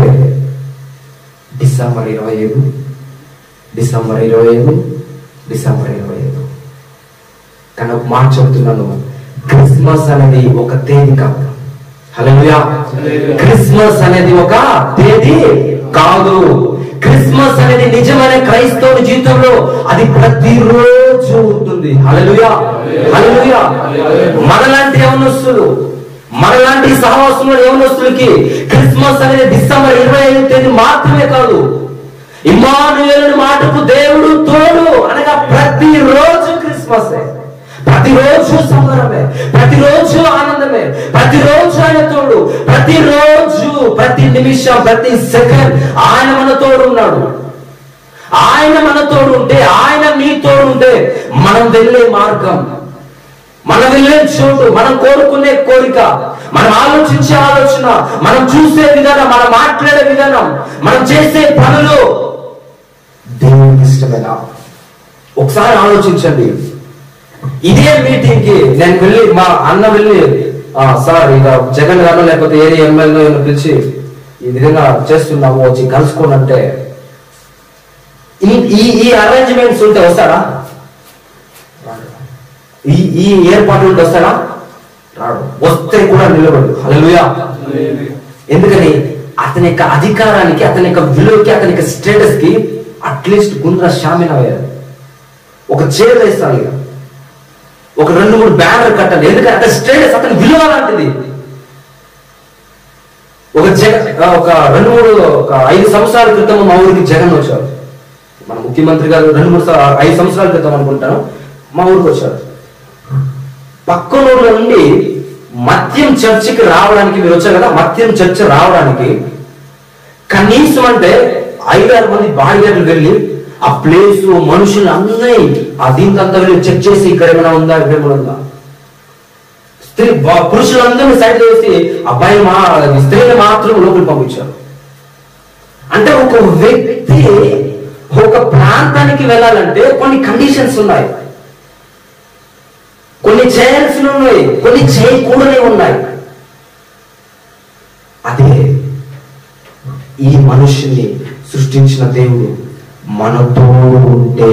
డిసెంబర్ 25, డిసెంబర్ 25, డిసెంబర్ 25. కానీ ఒక మాట చెబుతున్నాను, క్రిస్మస్ అనేది ఒక తేదీ కాదు. హల్లెలూయా! క్రిస్మస్ అనేది ఒక తేదీ కాదు. క్రిస్మస్ అనేది నిజమైన క్రైస్తవుని జీవితంలో అది ప్రతిరోజు ఉంటుంది. హల్లెలూయా! హల్లెలూయా! మనలాంటి యవనస్తులు, మనలాంటి సహవాసంలో యవనస్తులకి క్రిస్మస్ అనేది డిసెంబర్ 25 తేదీ మాత్రమే కాదు. ఇమ్మానుయేలు మాటకు దేవుడు తోడు అనగా ప్రతిరోజు క్రిస్మస్, ప్రతిరోజు సంబరమే, ప్రతిరోజు ఆనందమే, ప్రతిరోజు ఆయన తోడు, ప్రతిరోజు, ప్రతి నిమిషం, ప్రతి సెకండ్ ఆయన మన తోడు ఉన్నాడు. ఆయన మన తోడు ఉంటే, ఆయన నీ తోడు ఉంటే మనం వెళ్ళే మార్గం, మనం వెళ్ళే చోటు, మనం కోరుకునే కోరిక, మనం ఆలోచించే ఆలోచన, మనం చూసే విధానం, మనం మాట్లాడే విధానం, మనం చేసే పనులు దేవునికి ఇష్టమేనా? ఒకసారి ఆలోచించండి. ఇదే మీటింగ్ కి నేను వెళ్ళి, మా అన్న వెళ్ళి, సార్ ఇక జగన్ గారు లేకపోతే ఏరియా ఎమ్మెల్యే పిలిచి ఈ విధంగా చేస్తున్నాము, వచ్చి కలుసుకోండి అంటే ఈ అరేంజ్మెంట్స్ ఉంటే వస్తాడా? ఈ ఏర్పాట్లు ఉంటే వస్తాడా? రాడు. వస్తే కూడా నిలబడు. హల్లెలూయా! ఎందుకని అతని యొక్క అధికారానికి, అతని యొక్క విలువకి, అతని యొక్క స్టేటస్ కి అట్లీస్ట్ గుండ్ర షామిన వేయాలి, ఒక చైర్ వేస్తాను, ఇక ఒక 2-3 బ్యానర్ కట్టాలి. ఎందుకంటే అతని స్టేటస్, అతని విలువ లాంటిది. ఒక 5 సంవత్సరాల క్రితం మా ఊరికి జగన్ వచ్చాడు. మన ముఖ్యమంత్రి గారు 5 సంవత్సరాల క్రితం అనుకుంటాను మా ఊరికి వచ్చాడు. పక్క ఊళ్ళో నుండి మద్యం చర్చికి రావడానికి, మీరు వచ్చారు కదా, మద్యం చర్చ్ రావడానికి కనీసం అంటే 5-6 మంది బాడీగార్డులు వెళ్ళి ఆ ప్లేస్, మనుషులు అందరినీ ఆ దీనికంతా వెళ్ళి చెక్ చేసి ఇక్కడ ఏమైనా ఉందా, ఇక్కడ ఏమైనా ఉందా, పురుషులందరినీ సైడ్ చేసి అబ్బాయి స్త్రీని మాత్రం లోపలికి పంపించారు. అంటే ఒక వ్యక్తి ఒక ప్రాంతానికి వెళ్ళాలంటే కొన్ని కండిషన్స్ ఉన్నాయి, కొన్ని చేయాల్సి ఉన్నాయి, కొన్ని చేయకూడని ఉన్నాయి. అదే ఈ మనుషుల్ని సృష్టించిన దేవుడు మన తోడు ఉంటే,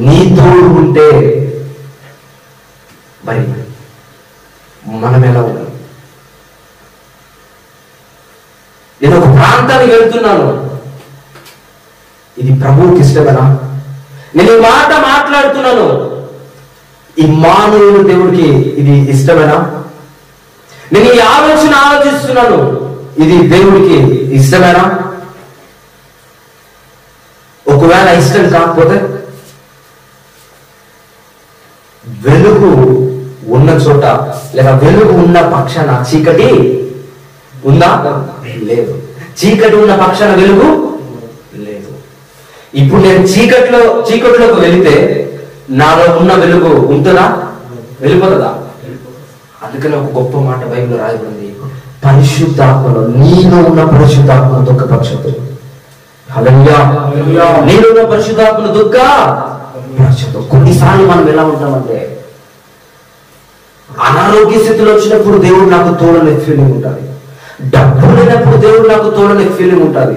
నీ తోడు ఉంటే మరి మనం ఎలా ఉండాలి? నేను ఒక ప్రాంతానికి వెళ్తున్నాను, ఇది ప్రభువుకి ఇష్టమేనా? నేను ఈ మాట మాట్లాడుతున్నాను, ఇమ్మానుయేలు దేవుడికి ఇది ఇష్టమేనా? నేను ఈ ఆలోచన ఆలోచిస్తున్నాను, ఇది దేవుడికి ఇష్టమేనా? ఒకవేళ ఇష్టం కాకపోతే, వెలుగు ఉన్న చోట లేదా వెలుగు ఉన్న పక్షాన చీకటి ఉందా? లేదు. చీకటి ఉన్న పక్షాన వెలుగు లేదు. ఇప్పుడు నేను చీకటిలోకి వెళితే నాలో ఉన్న వెలుగు ఉంటుందా? వెళ్ళిపోతుందా? అందుకని ఒక గొప్ప మాట బైబిల్లో రాయబడింది, పరిశుద్ధాత్మలో నీలో ఉన్న పరిశుద్ధాత్మను దుఃఖపరచదు. హల్లెలూయా. నీలో ఉన్న పరిశుద్ధాత్మను దుఃఖపరచదు. కొన్నిసార్లు మనం ఎలా ఉంటామంటే, అనారోగ్య స్థితిలో వచ్చినప్పుడు దేవుడు నాకు తోడనే ఫీలింగ్ ఉంటుంది, డబ్బు లేనప్పుడు దేవుడు నాకు తోడనే ఫీలింగ్ ఉంటుంది,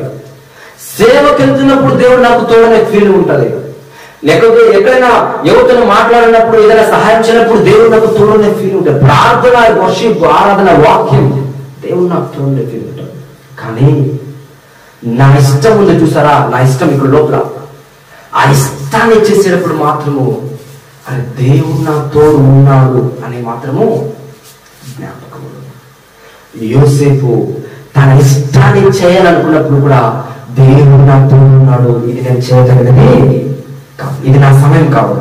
సేవకి వెళ్తున్నప్పుడు దేవుడు నాకు తోడనే ఫీలింగ్ ఉంటుంది, లేకపోతే ఎక్కడైనా ఎవరితో మాట్లాడినప్పుడు ఏదైనా సహాయం చేయనప్పుడు దేవుడు నాకు తోడనే ఫీలింగ్ ఉంటుంది, ప్రార్థన, వర్షిప్, ఆరాధన, వాక్యం దేవుడు నాకు తోడనే ఫీలింగ్ ఉంటుంది. కానీ నా ఇష్టం ఉంది చూసారా, నా ఇష్టం ఇక్కడ లోపల, ఆ ఇష్టాన్ని చేసేటప్పుడు మాత్రము అని దేవుడు నా తోడు ఉన్నాడు అని మాత్రము జ్ఞాపకం. యోసేపు తన ఇష్టాన్ని చేయాలనుకున్నప్పుడు కూడా దేవుడు నా తోడు ఉన్నాడు, ఇది నేను చేయగలిగినది కాదు, ఇది నా సమయం కాదు,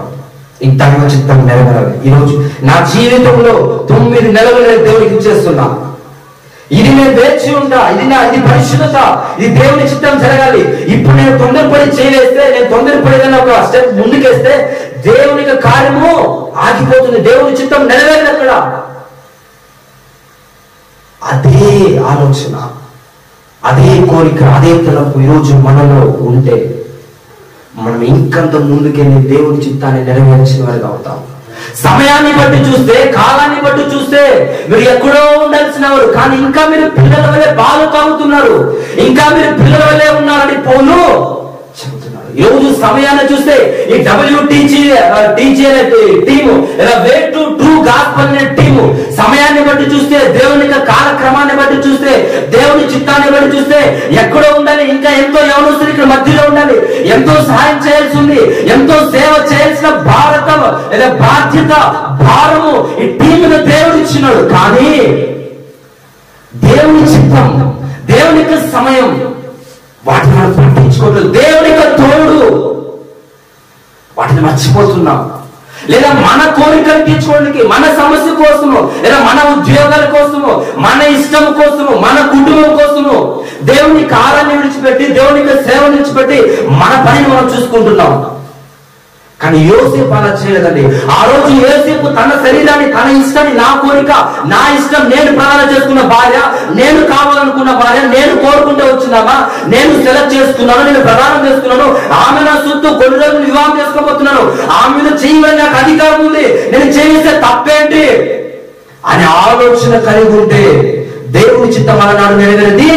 ఈ దైవ చిత్తం నెరవేరాలి. ఈరోజు నా జీవితంలో 9 నెలలు నేను దేవుడికి ఇచ్చేస్తున్నా, ఇది నేను వేచి ఉంటా, ఇది పరిశుద్ధత, ఇది దేవుని చిత్తం జరగాలి. ఇప్పుడు నేను తొందరపడి చేయలేస్తే, నేను తొందరపడి ఒక స్టెప్ ముందుకేస్తే దేవునికి కార్యము ఆగిపోతుంది, దేవుని చిత్తం నెరవేరదు అక్కడ. అదే ఆలోచన, అదే కోరిక, అదే తలంపు ఈరోజు మనలో ఉంటే మనం ఇంకంత ముందుకెళ్ళి దేవుని చిత్తాన్ని నెరవేర్చిన వారిగా అవుతాం. సమయాన్ని బట్టి చూస్తే, కాలాన్ని బట్టి చూస్తే మీరు ఎక్కడో ఉండాల్సిన వారు, కానీ ఇంకా మీరు పిల్లల వల్లే బాలు తాగుతున్నారు, ఇంకా మీరు పిల్లల వల్లే ఉన్నారని పోను చెబుతున్నారు. ఈరోజు సమయాన్ని చూస్తే ఈ WTG అనే team, way to true gospel అనే టీము, సమయాన్ని బట్టి చూస్తే, దేవుని కాలక్రమాన్ని బట్టి చూస్తే, దేవుని చిత్తాన్ని బట్టి చూస్తే ఎక్కడో ఉండాలి, ఇంకా ఎంతో యవనస్తులు ఇక్కడ మధ్యలో ఉండాలి, ఎంతో సహాయం చేయాల్సి ఉంది, ఎంతో సేవ చేయాల్సిన బాధ్యత, భారము ఈ టీమును దేవుడు ఇచ్చినాడు. కానీ దేవుని చిత్తం, దేవుని సమయం వాటిని మనం పట్టించుకోవట్లేదు, దేవుని తోడు వాటిని మర్చిపోతున్నాం. లేదా మన కోరికలు తీర్చుకోవడానికి, మన సమస్య కోసము, లేదా మన ఉద్యోగాల కోసము, మన ఇష్టం కోసము, మన కుటుంబం కోసము దేవుని కాలాన్ని విడిచిపెట్టి, దేవునికి సేవ విడిచిపెట్టి మన పనిని మనం చూసుకుంటున్నాం. కానీ యోసేపు అలా చేయలేదండి. ఆ రోజు యోసేపు తన శరీరాన్ని, తన ఇష్టాన్ని, నా కోరిక, నా ఇష్టం, నేను ప్రదానం చేసుకున్న భార్య, నేను కావాలనుకున్న భార్య, నేను కోరుకుంటే వచ్చినామా, నేను సెలెక్ట్ చేసుకున్నాను, నేను ప్రదానం చేసుకున్నాను, ఆమె నా సొత్తు, కొన్ని రోజులు వివాహం చేసుకోబోతున్నాను, ఆమె మీద చేయమని నాకు అధికారం ఉంది, నేను చేస్తే తప్పేంటి అనే ఆలోచన కలిగి ఉంటే దేవుని చిత్తం అలనాడు నెరవేరేది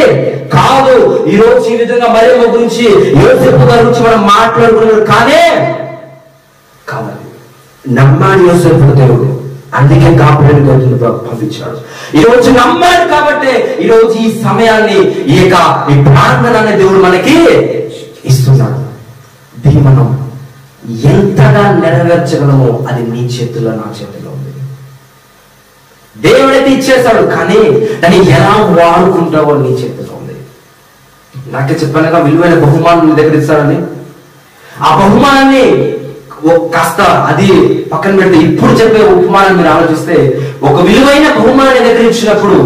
కాదు. ఈ రోజు ఈ విధంగా మరియమ్మ గురించి, యోసేపు గారి గురించి మనం మాట్లాడుకున్నాడు, కానీ కావాలి నమ్మాడు యోసేపు దేవుడు, అందుకే కాపాడిన దేవుడిని పంపించాడు. ఈ రోజు నమ్మాడు కాబట్టి ఈ రోజు ఈ సమయాన్ని, ఈ ప్రార్థన అనే దేవుడు మనకి ఇస్తున్నాడు. దీన్ని మనం ఎంతగా నెరవేర్చగలమో అది నీ చేతుల్లో, నా చేతుల్లో ఉంది. దేవుడైతే ఇచ్చేస్తాడు, కానీ దాన్ని ఎలా వాడుకుంటావో నీ చేతుల్లో ఉంది. నాకే చెప్పానుగా, విలువైన బహుమానం నీ దగ్గర ఇస్తాడని. ఆ బహుమానాన్ని కాస్త అది పక్కన పెడితే, ఇప్పుడు చెప్పే ఉపమానం మీరు ఆలోచిస్తే, ఒక విలువైన బహుమానాన్ని దగ్గర ఇచ్చినప్పుడు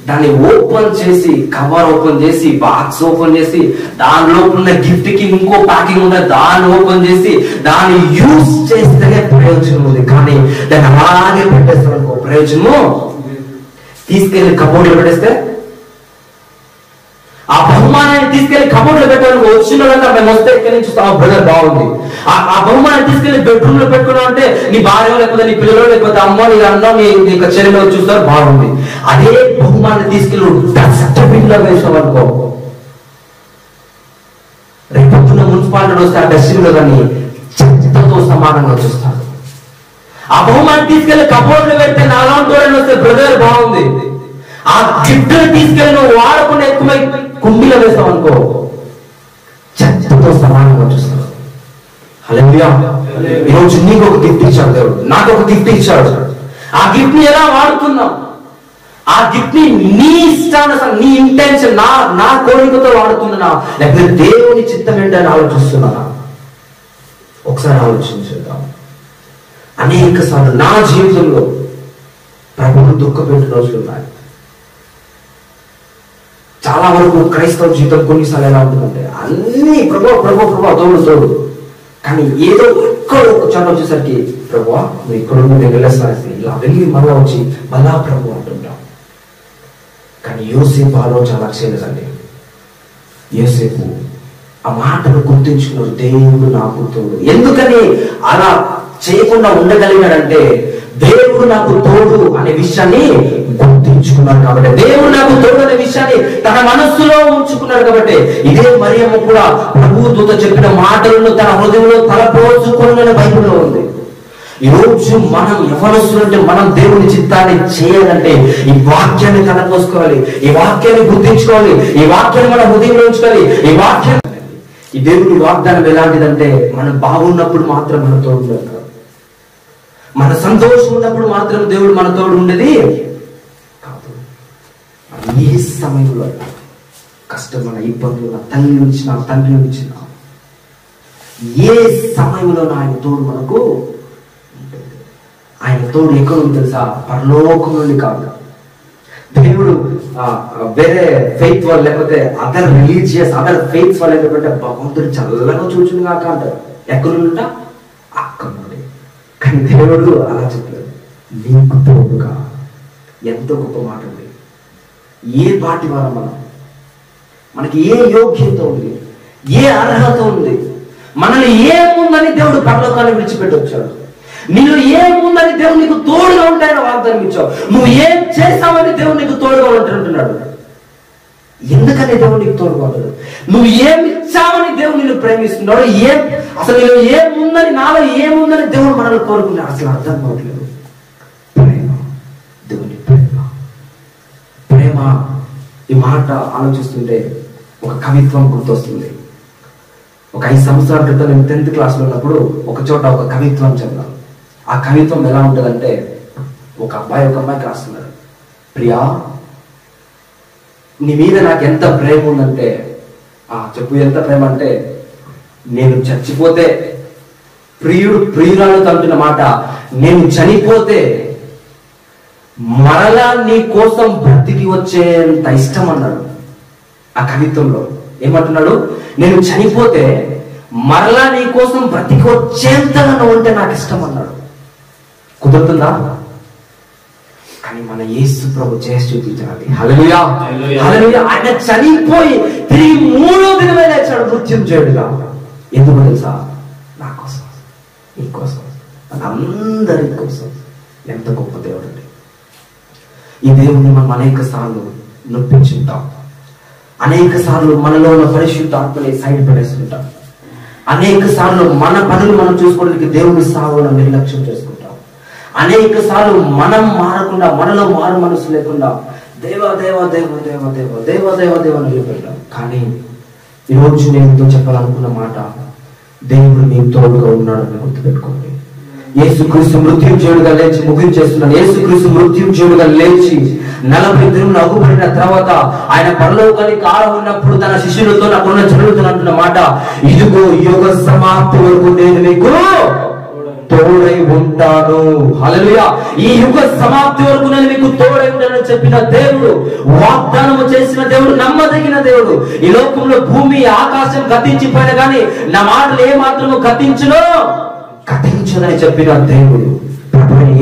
దాన్ని ఓపెన్ చేసి, కవర్ ఓపెన్ చేసి, బాక్స్ ఓపెన్ చేసి, దాని లోపల ఉన్న గిఫ్ట్ కి ఇంకో ప్యాకింగ్ ఉంది, దాన్ని ఓపెన్ చేసి దాన్ని యూజ్ చేస్తేనే ప్రయోజనం ఉంది. కానీ దాన్ని అలాగే పెట్టేస్తాం అనుకో, ప్రయోజనము తీసుకెళ్లి కబోర్డ్ లో పెట్టేస్తే, ఆ బహుమానాన్ని తీసుకెళ్లి కబోర్డ్ లో పెట్టాలని వచ్చిన వాళ్ళంతా మేము వస్తే ఇక్కడి నుంచి బ్రదర్ బాగుంది, ఆ బహుమానాన్ని తీసుకెళ్లి బెడ్రూమ్ లో పెట్టుకున్నావు అంటే నీ భార్య, లేకపోతే నీ పిల్లలు, లేకపోతే అమ్మ, నీ అన్న, నీ చెల్లెలో చూస్తారు, బాగుంది. అదే బహుమానాన్ని తీసుకెళ్ళి డస్ట్బిన్ లో వేసావు అనుకో, రేపొద్దున మున్సిపాలిటీ వస్తే ఆ డస్ట్బిన్ లో దాన్ని చెత్తతో సమానంగా చూస్తారు. ఆ బహుమానాన్ని తీసుకెళ్లి కబోర్డ్ లో పెడితే నాలాంటి వస్తే బ్రదర్ బాగుంది, ఆ గిఫ్ట్ తీసుకెళ్ళి నువ్వు వాడకుండా ఎక్కువ కుండీలో వేస్తావు అనుకో, చెత్తతో సమానంగా చూస్తావు. హల్లెలూయా. ఈరోజు నీకు ఒక గిఫ్ట్ ఇచ్చాడు దేవుడు, నాకు ఒక గిఫ్ట్ ఇచ్చాడు. ఆ గిఫ్ట్ ని ఎలా వాడుతున్నాం, ఆ గిఫ్ట్ ని నీ ఇష్టానుసారం, నీ ఇంటెన్షన్, నా కోరికతో వాడుతున్నా, లేకపోతే దేవుని చిత్తం ఏంటని ఆలోచిస్తున్నానా? ఒకసారి ఆలోచించేద్దాం. అనేక సార్లు నా జీవితంలో ప్రభువును దుఃఖపెట్టిన రోజులు ఉన్నాయి. చాలా వరకు క్రైస్తవ జీవితం కొన్నిసార్లు ఎలా ఉంటుందంటే, అన్ని ప్రభు తోడు, కానీ ఏదో ఎక్కడో ఒక చోట వచ్చేసరికి ప్రభువా నువ్వు ఇక్కడ నేను వెళ్ళేస్తాను, ఇలా వెళ్ళి మళ్ళా వచ్చి మళ్ళా ప్రభు అంటుంటాం. కానీ యోసేపు ఆలోచన అలా చేయలేదండి. యోసేపు ఆ మాటను గుర్తించుకున్నారు, దేవుడు నాకు తోడు. ఎందుకని అలా చేయకుండా ఉండగలిగాడంటే దేవుడు నాకు తోడు అనే విషయాన్ని గుర్తించుకున్నాడు కాబట్టి, దేవుడు నాకు తోడు అనే విషయాన్ని తన మనస్సులో ఉంచుకున్నాడు కాబట్టి. ఇదే మరియమ్మ కూడా ప్రభువు దూత చెప్పిన మాటలను తన హృదయంలో తలపోసుకుని బైబిల్లో ఉంది. ఈ రోజు మనం యవనస్తులంటే మనం దేవుని చిత్తాన్ని చేయాలంటే ఈ వాక్యాన్ని తలపోసుకోవాలి, ఈ వాక్యాన్ని గుర్తించుకోవాలి, ఈ వాక్యాన్ని మన హృదయంలో ఉంచుకోవాలి. ఈ వాక్యం, ఈ దేవుని వాగ్దానం ఎలాంటిదంటే మనం బాగున్నప్పుడు మాత్రం మన తోడు ఉండదు, మన సంతోషం ఉన్నప్పుడు మాత్రం దేవుడు మన తోడు ఉండేది కాదు. ఏ సమయంలో కష్టమైన ఇబ్బందులు నా తల్లి నుంచి నా తండ్రి నుంచి ఏ సమయంలో ఆయన తోడు మనకు ఉంటుంది. ఆయన తోడు ఎక్కడ ఉంది తెలుసా? పరలోకం నుండి కాదు. దేవుడు వేరే ఫెయిత్ వాళ్ళు లేకపోతే అదర్ రిలీజియస్ అదర్ ఫెయిత్స్ వాళ్ళు ఏంటంటే భగవంతుడు చల్లగా చూచును కాక అంటారు. ఎక్కడుంట అక్కడ నుండి. కానీ దేవుడు అలా చెప్పలేదు, నీకు తోడుగా. ఎంతో గొప్ప మాట ఉంది. ఏ పాటి వారం మనం, మనకి ఏ యోగ్యత ఉంది, ఏ అర్హత ఉంది, మనల్ని ఏముందని దేవుడు పరలోకాన్ని విడిచిపెట్టి వచ్చాడు. నీలో ఏముందని దేవుడు నీకు తోడుగా ఉంటాయని వాగ్దానం ఇచ్చావు. నువ్వు ఏం చేస్తావని దేవుడు నీకు తోడుగా ఉంటుంటున్నాడు. ఎందుకని దేవుడు నీకు తోడుగా ఉంటాడు? నువ్వు ఏమి ఇచ్చావని దేవుడు నిన్ను ప్రేమిస్తున్నాడు. అసలు నీలో ఏముందని, నాలో ఏముందని దేవుడు మనల్ని కోరుకున్నాడు. అసలు అర్థం కావట్లేదు. ప్రేమ, దేవుని ప్రేమ. ప్రేమ ఈ మాట ఆలోచిస్తుంటే ఒక కవిత్వం గుర్తొస్తుంది. ఒక 5 సంవత్సరాల క్రితం నేను 10th క్లాస్లో ఉన్నప్పుడు ఒక చోట ఒక కవిత్వం చదివాను. ఆ కవిత్వం ఎలా ఉంటుందంటే, ఒక అబ్బాయి ఒక అమ్మాయికి రాస్తున్నారు, ప్రియా నీ మీద నాకు ఎంత ప్రేమ ఉందంటే, చెప్పు ఎంత ప్రేమ అంటే, నేను చచ్చిపోతే ప్రియురాలు అంటున్న మాట, నేను చనిపోతే మరలా నీ కోసం బ్రతికి వచ్చేంత ఇష్టం అన్నాడు. ఆ కవిత్వంలో ఏమంటున్నాడు? నేను చనిపోతే మరలా నీ కోసం బ్రతికి వచ్చేంతగా నువ్వు ఉంటే నాకు ఇష్టం అన్నాడు. కుదురుతుందా? కానీ మన యేసు ప్రభు చేసి చూపించాలి. హల్లెలూయా, హల్లెలూయా. ఆయన చనిపోయి తిరిగి 3వ దినమే లేచాడు మృత్యుంజయుడిగా. ఎందుకు తెలుసా? నా కోసం, నీ కోసం, మనందరి కోసం. ఎంత గొప్ప దేవుడు అండి. ఈ దేవుడిని మనం అనేక సార్లు నొప్పించుంటాం, అనేక సార్లు మనలో ఉన్న పరిశుద్ధ ఆత్మని సైడ్ పడేస్తుంటాం, అనేక సార్లు మన పనులు మనం చూసుకోవడానికి దేవుని సాగులను నిర్లక్ష్యం చేసుకుంటాం, అనేక సార్లు మనం మారకుండా, మనలో మారు మనసు లేకుండా దేవా దేవా దేవ దేవ దేవ దేవ దేవ దేవ నిలబెట్టాం. కానీ ఈరోజు నేను చెప్పాలనుకున్న మాట, దేవుడు నీకు తోడుగా ఉన్నాడని గుర్తుపెట్టుకోండి. యేసుక్రీస్తు మృత్యుంజయుడుగా లేచి, ముగించేస్తున్నాను, యేసుక్రీస్తు మృత్యుంజయుడుగా లేచి 40 దినములు అగుపడిన తర్వాత ఆయన పరలోకానికి ఉన్నప్పుడు తన శిష్యులతో, నాకున్న జనులతో అంటున్న మాట, ఇదిగో యుగ సమాప్తి వరకు నేను నీకు తోడై ఉంటాను. హల్లెలూయా. ఈ యుగ సమాప్తి వరకు నేను మీకు తోడై ఉంటానని చెప్పిన దేవుడు, వాగ్దానము చేసిన దేవుడు, నమ్మదగిన దేవుడు. ఈ లోకంలో భూమి ఆకాశం గతించిపోయినా కానీ నా మాటలు ఏ మాత్రము కథించదని చెప్పిన దేవుడు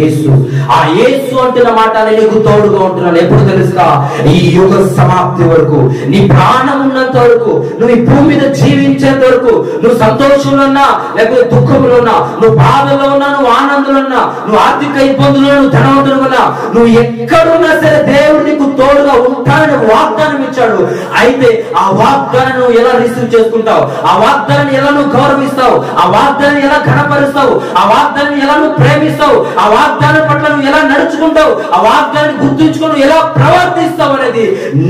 యేసు. ఆ యేసు అంటున్న మాట, నీకు తోడుగా ఉంటున్నాను. ఎప్పుడు తెలుసుగా? ఈ యుగ సమాప్తి వరకు, నీ ప్రాణం ఉన్నంత వరకు, నువ్వు ఈ భూమి మీద జీవించేంత వరకు, నువ్వు సంతోషంలో ఉన్నా లేకపోతే దుఃఖంలో ఉన్నా, నువ్వు బాధల్లో ఉన్నా, నువ్వు ఆనందంలో ఉన్నా, నువ్వు ఆర్థిక ఇబ్బందుల్లో, నువ్వు ధనవంతులు ఉన్నా, నువ్వు ఎక్కడున్నా సరే దేవుడు నీకు తోడుగా ఉంటానని వాగ్దానం ఇచ్చాడు. అయితే ఆ వాగ్దానం నువ్వు ఎలా రిసీవ్ చేసుకుంటావు? ఆ వాగ్దానాన్ని ఎలా నువ్వు గౌరవిస్తావు? ఆ వాగ్దానాన్ని ఎలా ఘనపరుస్తావు? ఆ వాగ్దానాన్ని ఎలా నువ్వు ప్రేమిస్తావు? ఆ వాగ్దానం పట్ల నువ్వు ఎలా నడుచుకుంటావు? ఆ వాగ్దానాన్ని గుర్తుంచుకొని ఎలా ప్రవర్తిస్తావు అనేది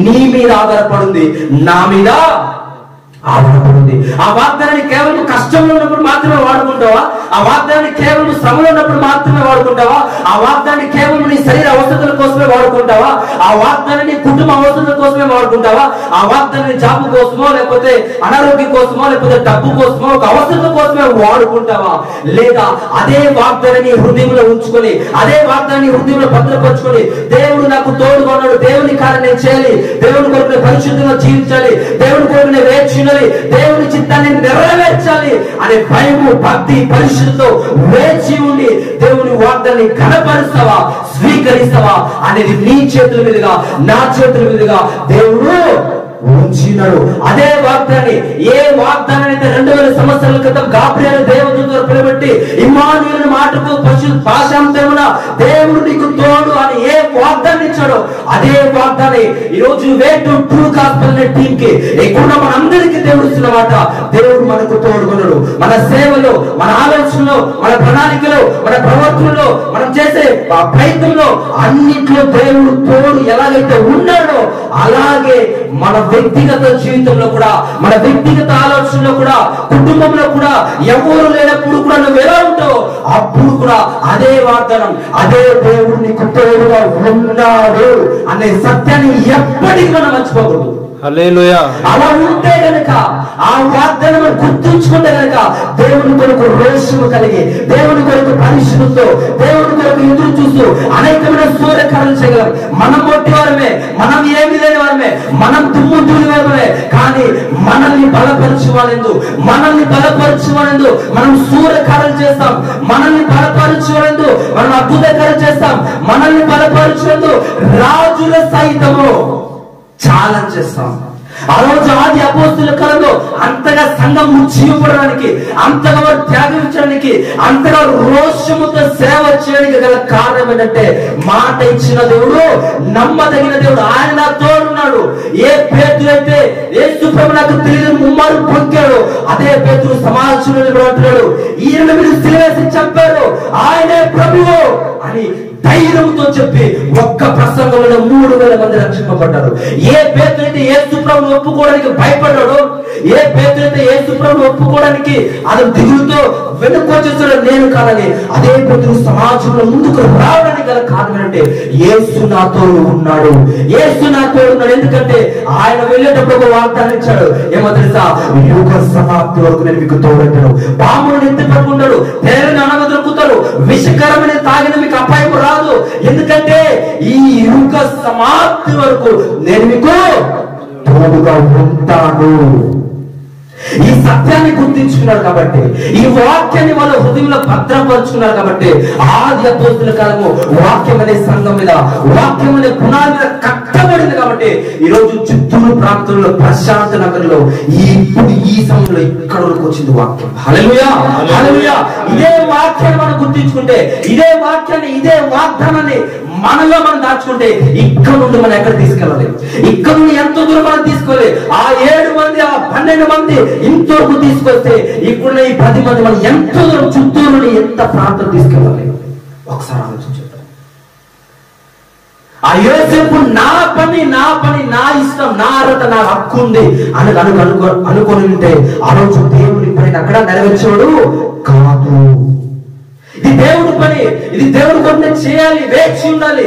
నీ మీద ఆధారపడింది, నా మీద ఆధారపడింది. ఆ వాగ్దానాన్ని కేవలం కష్టంలో ఉన్నప్పుడు మాత్రమే వాడుకుంటావా? ఆ వాగ్దానాన్ని కేవలం శ్రమలో ఉన్నప్పుడు మాత్రమే వాడుకుంటావా? ఆ వాగ్దానాన్ని కేవలం నీ శరీర అవసరాల కోసమే వాడుకుంటావా? ఆ వాగ్దానాన్ని కుటుంబ అవసరాల కోసమే వాడుకుంటావా? ఆ వాగ్దానాన్ని జాబు కోసమో లేకపోతే అనారోగ్యం కోసమో లేకపోతే డబ్బు కోసమో ఒక అవసరం కోసమే వాడుకుంటావా? లేదా అదే వాగ్దానాన్ని హృదయంలో ఉంచుకొని, అదే వాగ్దానాన్ని హృదయంలో భద్రపరుచుకొని, దేవుడు నాకు తోడుగా ఉన్నాడు, దేవుని కార్యం నేను చేయాలి, దేవుని కొరకు పరిశుద్ధంగా జీవించాలి, దేవుని కొరకు నేను వేచి చేయగలి, దేవుని చిత్తాన్ని నెరవేర్చాలి అనే భయము, భక్తి, పరిశుద్ధతో వేచి ఉండి దేవుని వాగ్దాన్ని ఘనపరుస్తావా, స్వీకరిస్తావా అనేది నీ చేతుల మీదుగా, నా చేతుల మీదుగా దేవుడు ఉంచినాడు. అదే వాగ్దాన్ని, ఏ వాగ్దానాన్ని అయితే 2000 సంవత్సరాల క్రితం గాబ్రియేలు దేవదూతను పిలువబెట్టి ఇమ్మానుయేలు మాటకు భాషాంతరమున దేవుడు నీకు తోడు అని ఏ వాగ్దాన్ని ఇచ్చాడో అదే వాగ్దాన్ని ఈరోజు వే టు ట్రూ గాస్పెల్ అనే టీమ్ కి ఇక్కడ మనందరికీ దేవుడు ఇస్తున్న మాట, దేవుడు మనకు తోడుకున్నాడు. మన సేవలో, మన ఆలోచనలో, మన ప్రణాళికలో, మన ప్రవర్తనలో, మనం చేసే ప్రయత్నంలో అన్నింటిలో దేవుడు తోడు ఎలాగైతే ఉన్నాడో అలాగే మన వ్యక్తిగత జీవితంలో కూడా, మన వ్యక్తిగత ఆలోచనలో కూడా, కుటుంబంలో కూడా ఎవరు లేనప్పుడు కూడా నువ్వు ఎలా ఉంటావు అప్పుడు కూడా అదే వాగ్దానం, అదే దేవుడు నీకు తోడుగా ఉన్నాడు అనే సత్యాన్ని ఎప్పటికీ మనం మర్చిపోకూడదు. హల్లెలూయా. అలా ఉంటే గనక, ఆ వాగ్దానం గుర్తుంచుకుంటే గనక దేవుని కొరకు రోషము కలిగి, దేవుని కొరకు పరిశుద్ధతో, దేవుని కొరకు ఎదురు చూస్తూ అనేకమైన సూర్యకార్యాలు చేయగలం. మనం కొట్టి వారమే, మనం ఏమి లేని వారమే, మనం దుమ్ము దూని వారమే, కానీ మనల్ని బలపరచువాడు, మనల్ని బలపరచువాడు మనం సూర్యకార్యాలు చేస్తాం, మనల్ని బలపరచువాడు మనం అద్భుత కార్యాలు చేస్తాం, మనల్ని బలపరచువాడు రాజుల సైతము ఛాలెంజ్ చేస్తాం. ఆ రోజు ఆది అపోస్తుల కాలంలో అంతగా సంఘం జీవపడడానికి, అంతగా వారు త్యాగించడానికి, అంతగా రోషముతో సేవ చేయడానికి గల కారణం ఏంటంటే మాట ఇచ్చిన దేవుడు, నమ్మదగిన దేవుడు, ఆయన నా తోడున్నాడు. ఏ పేతురు అయితే యేసు ప్రభు నాకు తెలియదు ముమ్మారు పొందాడు, అదే పేతురు సమాజంలో అంటున్నాడు, ఈయన మీరు సిలువేసి చంపారు, ఆయనే ప్రభువు అని ధైర్యంతో చెప్పి ఒక్క ప్రసంగంలో 3000 మంది రక్షింపబడ్డారు. ఏ పేతురు అయితే యేసు ప్రభువును ఒప్పుకోవడానికి భయపడ్డాడు, ఏ పేతురు అయితే యేసు ప్రభువును ఒప్పుకోవడానికి అతను దిగులుతో వెనుకొచ్చేసాడు నేను కాదని, అదే పేతురు సమాజంలో ముందుకు రావడానికి గల కారణం ఏంటంటే యేసు నాతో ఉన్నాడు, యేసు నాతో ఉన్నాడు. ఎందుకంటే ఆయన వెళ్ళేటప్పుడు ఒక వాగ్దానం ఇచ్చాడు, ఏమో తెలుసా, యుగ సమాప్తి వరకు నేను మీకు తోడంటాను, పాములను ఎత్తి పట్టుకుంటాడు, తేలిని అనగదొరుకుతాడు, విషకరమైన తాగిన మీకు అపాయం రాదు, ఎందుకంటే ఈ యుగ సమాప్తి వరకు నేను మీకు తోడుగా ఉంటాను. ఈ సత్యాన్ని గుర్తించుకున్నారు కాబట్టి, ఈ వాక్యాన్ని వాళ్ళ హృదయంలో భద్రపరుచుకున్నారు కాబట్టి, ఆది అపోస్తుల కాలము వాక్యం అనే సంఘం మీద, వాక్యం అనే పునాది మీద కట్టబడింది కాబట్టి ఈరోజు చిత్తూరు ప్రాంతంలో, ప్రశాంత నగర్లో ఇప్పుడు ఈ సమయంలో ఇక్కడ వరకు వచ్చింది వాక్యం. హల్లెలూయా, హల్లెలూయా. ఇదే వాక్యాన్ని మనం గుర్తించుకుంటే, ఇదే వాక్యాన్ని, ఇదే వాగ్దానాన్ని మనలో మనం దాచుకుంటే ఇక్కడ నుండి మనం ఎక్కడ తీసుకెళ్ళాలి, ఇక్కడ నుండి ఎంతో దూరం మనం తీసుకోవాలి. ఆ 7 మంది, ఆ 12 మంది ఇంతవరకు తీసుకొస్తే ఇక్కడ ఈ 10 మంది మనం ఎంతో దూరం, చుట్టూరు నుండి ఎంత ప్రాంతం తీసుకెళ్ళాలి ఒకసారి ఆలోచించారు. ఆ యోసేపు నా పని, నా ఇష్టం, నా అర్హత, నా హక్కు ఉంది అని అనుకొని ఉంటే ఆ రోజు దేవుని పని అక్కడ నెరవేర్చాడు కాదు. ఇది దేవుడి పని, ఇది దేవుడి కొరకు చేయాలి, వేచి ఉండాలి.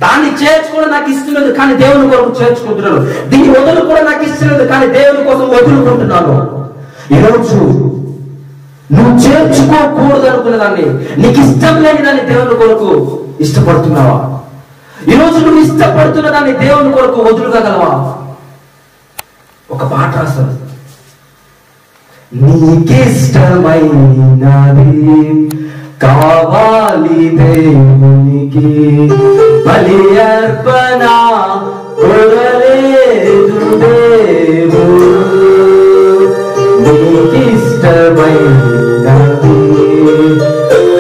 దాన్ని చేర్చుకోవడం నాకు ఇష్టం లేదు కానీ దేవుని కొరకు చేర్చుకుంటున్నాను, దీన్ని వదులుకోవడం నాకు ఇష్టం లేదు కానీ దేవుని కోసం వదులుకుంటున్నాను. ఈరోజు నువ్వు చేర్చుకోకూడదు అనుకున్న దాన్ని, నీకు ఇష్టం లేని దాన్ని దేవుని కొరకు ఇష్టపడుతున్నావా? ఈరోజు నువ్వు ఇష్టపడుతున్న దాన్ని దేవుని కొరకు వదులుకోగలవా? ఒక పాట రాస్తాను, నీకిష్టమైనది కావాలి దేవునికి, బలి అర్పణ కొరలేదు దేవుడు, నీకిష్టమైనది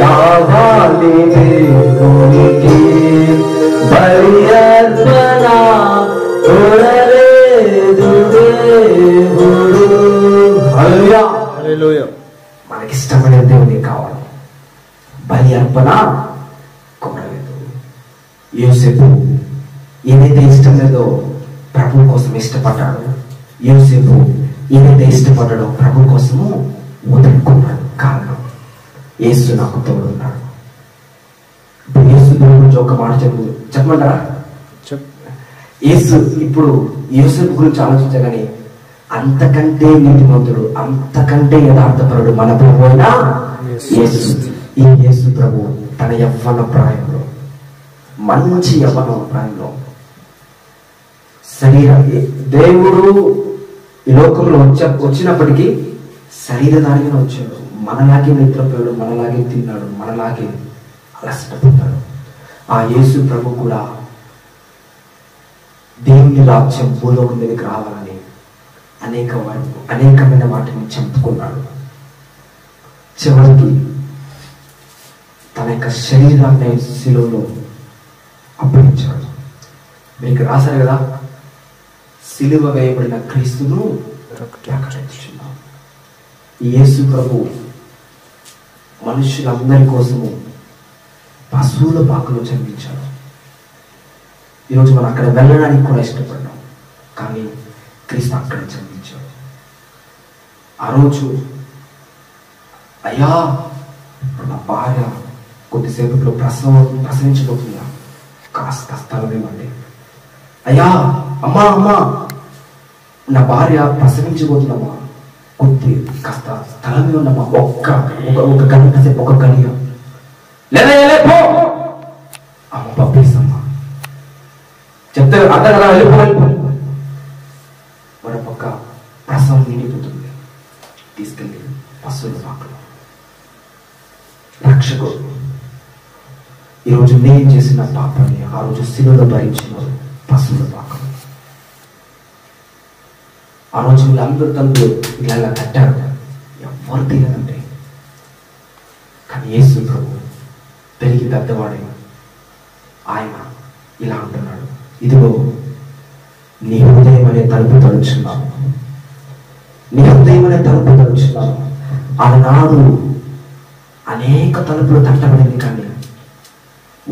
కావాలి దేవునికి, బలి అర్పణ కొరలేదు దేవుడు. హల్లెలూయా, హల్లెలూయా. మనకిష్టమైన దేవునికి కావాలి, బలి అర్పణ కోరలేదు. యోసేపు ఏదైతే ఇష్టం లేదో ప్రభు కోసం ఇష్టపడ్డాడు, యోసేపు ఏదైతే ఇష్టపడ్డాడో ప్రభు కోసము వదులుకున్నాడు. కారణం యేసు నాకు తోడున్నాడు. ఇప్పుడు యేసు గురించి ఒక మాట చెప్పమంటారా? యేసు ఇప్పుడు యోసేపు గురించి ఆలోచించగానే అంతకంటే నీతిమంతుడు, అంతకంటే యథార్థపరుడు మన ప్రభు అయినా యేసు. ఈ యేసు ప్రభు తన యవ్వన ప్రాయంలో, మంచి యవ్వన ప్రాయంలో శరీరం, దేవుడు ఈ లోకంలో వచ్చినప్పటికీ శరీరధారిగానే వచ్చాడు. మనలాగే నిద్రపోయాడు, మనలాగే తిన్నాడు, మనలాగే అలసటపడ్డాడు. ఆ యేసు ప్రభు కూడా దేవుని రాజ్యం భూలోకం మీదకి రావాలని అనేకమైన వాటిని చంపుకున్నాడు. చివరికి తన యొక్క శరీరాన్ని శిలువలో అప్పగించాడు. మీకు రాశారు కదా, సిలువ వేయబడిన క్రీస్తును ప్రకటించున్నాం. యేసు ప్రభు మనుషులందరి కోసము పశువుల పాకలో జన్మించాడు. ఈరోజు మనం అక్కడ వెళ్ళడానికి కూడా ఇష్టపడ్డాం, కానీ క్రీస్తు అక్కడ జన్మించాడు. ఆ రోజు అయ్యా నా భార్య కొద్దిసేపట్లో ప్రసవించబోతుందా, కాస్త స్థలం ఇవ్వండి. అయ్యా అమ్మా నా భార్య ప్రసవించబోతున్నామా, కాస్త స్థలం ఇవ్వండమ్మా, ఒక గంట సేపు, ఒక గడియ. లేపో అమ్మ పంపిస్తమ్మా, చెప్తే అర్థం కదా, వెళ్ళిపో. మరొక ప్రసవం నిండిపోతుంది, తీసుకెళ్ళి పశువుల పాకలో. రక్షకుడు ఈరోజు నేను చేసిన పాపాన్ని ఆ రోజు శిలువలో భరించిన పశువుల పాకం. ఆ రోజు వీళ్ళందరూ తండ్రులు ఇలా కట్టారు, ఎవరు తెలియదంటే. కానీ యేసు ప్రభు పెరిగి పెద్దవాడే ఆయన ఇలా అంటున్నాడు, ఇదిగో నీ హృదయం అనే తలుపు తడుచున్నాను, నీ హృదయం అనే తలుపు తడుచున్నాను. ఆనాడు అనేక తలుపులు తట్టబడింది, కానీ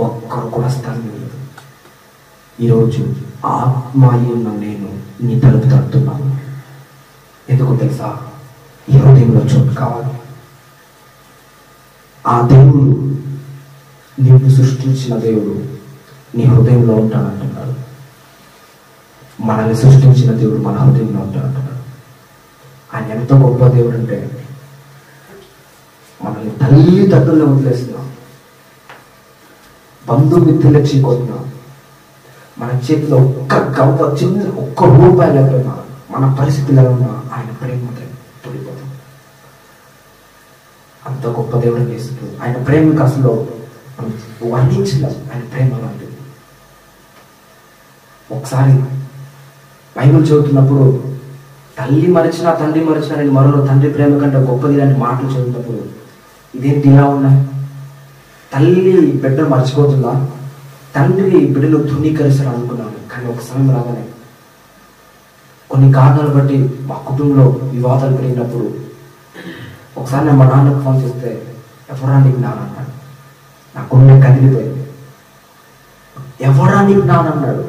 ఒక్కరు కూడా స్థలం లేదు. ఈరోజు ఆత్మాయున్న నేను నీ తలుపు తడుతున్నాను. ఎందుకు తెలుసా? ఈ హృదయంలో చోటు కావాలి. ఆ దేవుడు, నిన్ను సృష్టించిన దేవుడు నీ హృదయంలో ఉంటానంటున్నాడు. మనల్ని సృష్టించిన దేవుడు మన హృదయంలో ఉంటానంటున్నాడు. ఆయన ఎంత గొప్ప దేవుడు అంటే, మనల్ని తల్లిదండ్రుల్లో వదిలేస్తున్నాం, బంధుమిత్రులు చీకొస్తున్నాం. మన చేతిలో ఒక్క రూపాయి లేకపోయినా, మన పరిస్థితిలో ఉన్నా ఆయన ప్రేమ తొలిపోతాం. అంత గొప్ప దేవుడు చేస్తూ ఆయన ప్రేమకు అసలు వర్ణించలేం. ఆయన ప్రేమ లాంటిది. ఒకసారి బైబిల్ చదువుతున్నప్పుడు తల్లి మరిచినా తండ్రి మరిచినా నేను మరో తండ్రి ప్రేమ కంటే గొప్పది లాంటి మాటలు చదువుతున్నప్పుడు ఇదేంటి ఇలా ఉన్నాయి? తల్లి బిడ్డ మర్చిపోతుందా, తండ్రి బిడ్డలు ధృవీకరిస్తాడు అనుకున్నాను. కానీ ఒక సమయం రాగానే కొన్ని కారణాలు బట్టి మా కుటుంబంలో వివాదాలు పెరిగినప్పుడు ఒకసారి నేను మా నాన్నకు ఫోన్ చేస్తే, ఎవరా నీకు నాన్న అన్నాడు. నా గుండె కదిలిపోయింది. ఎవరా నీకు నాన్న అన్నాడు.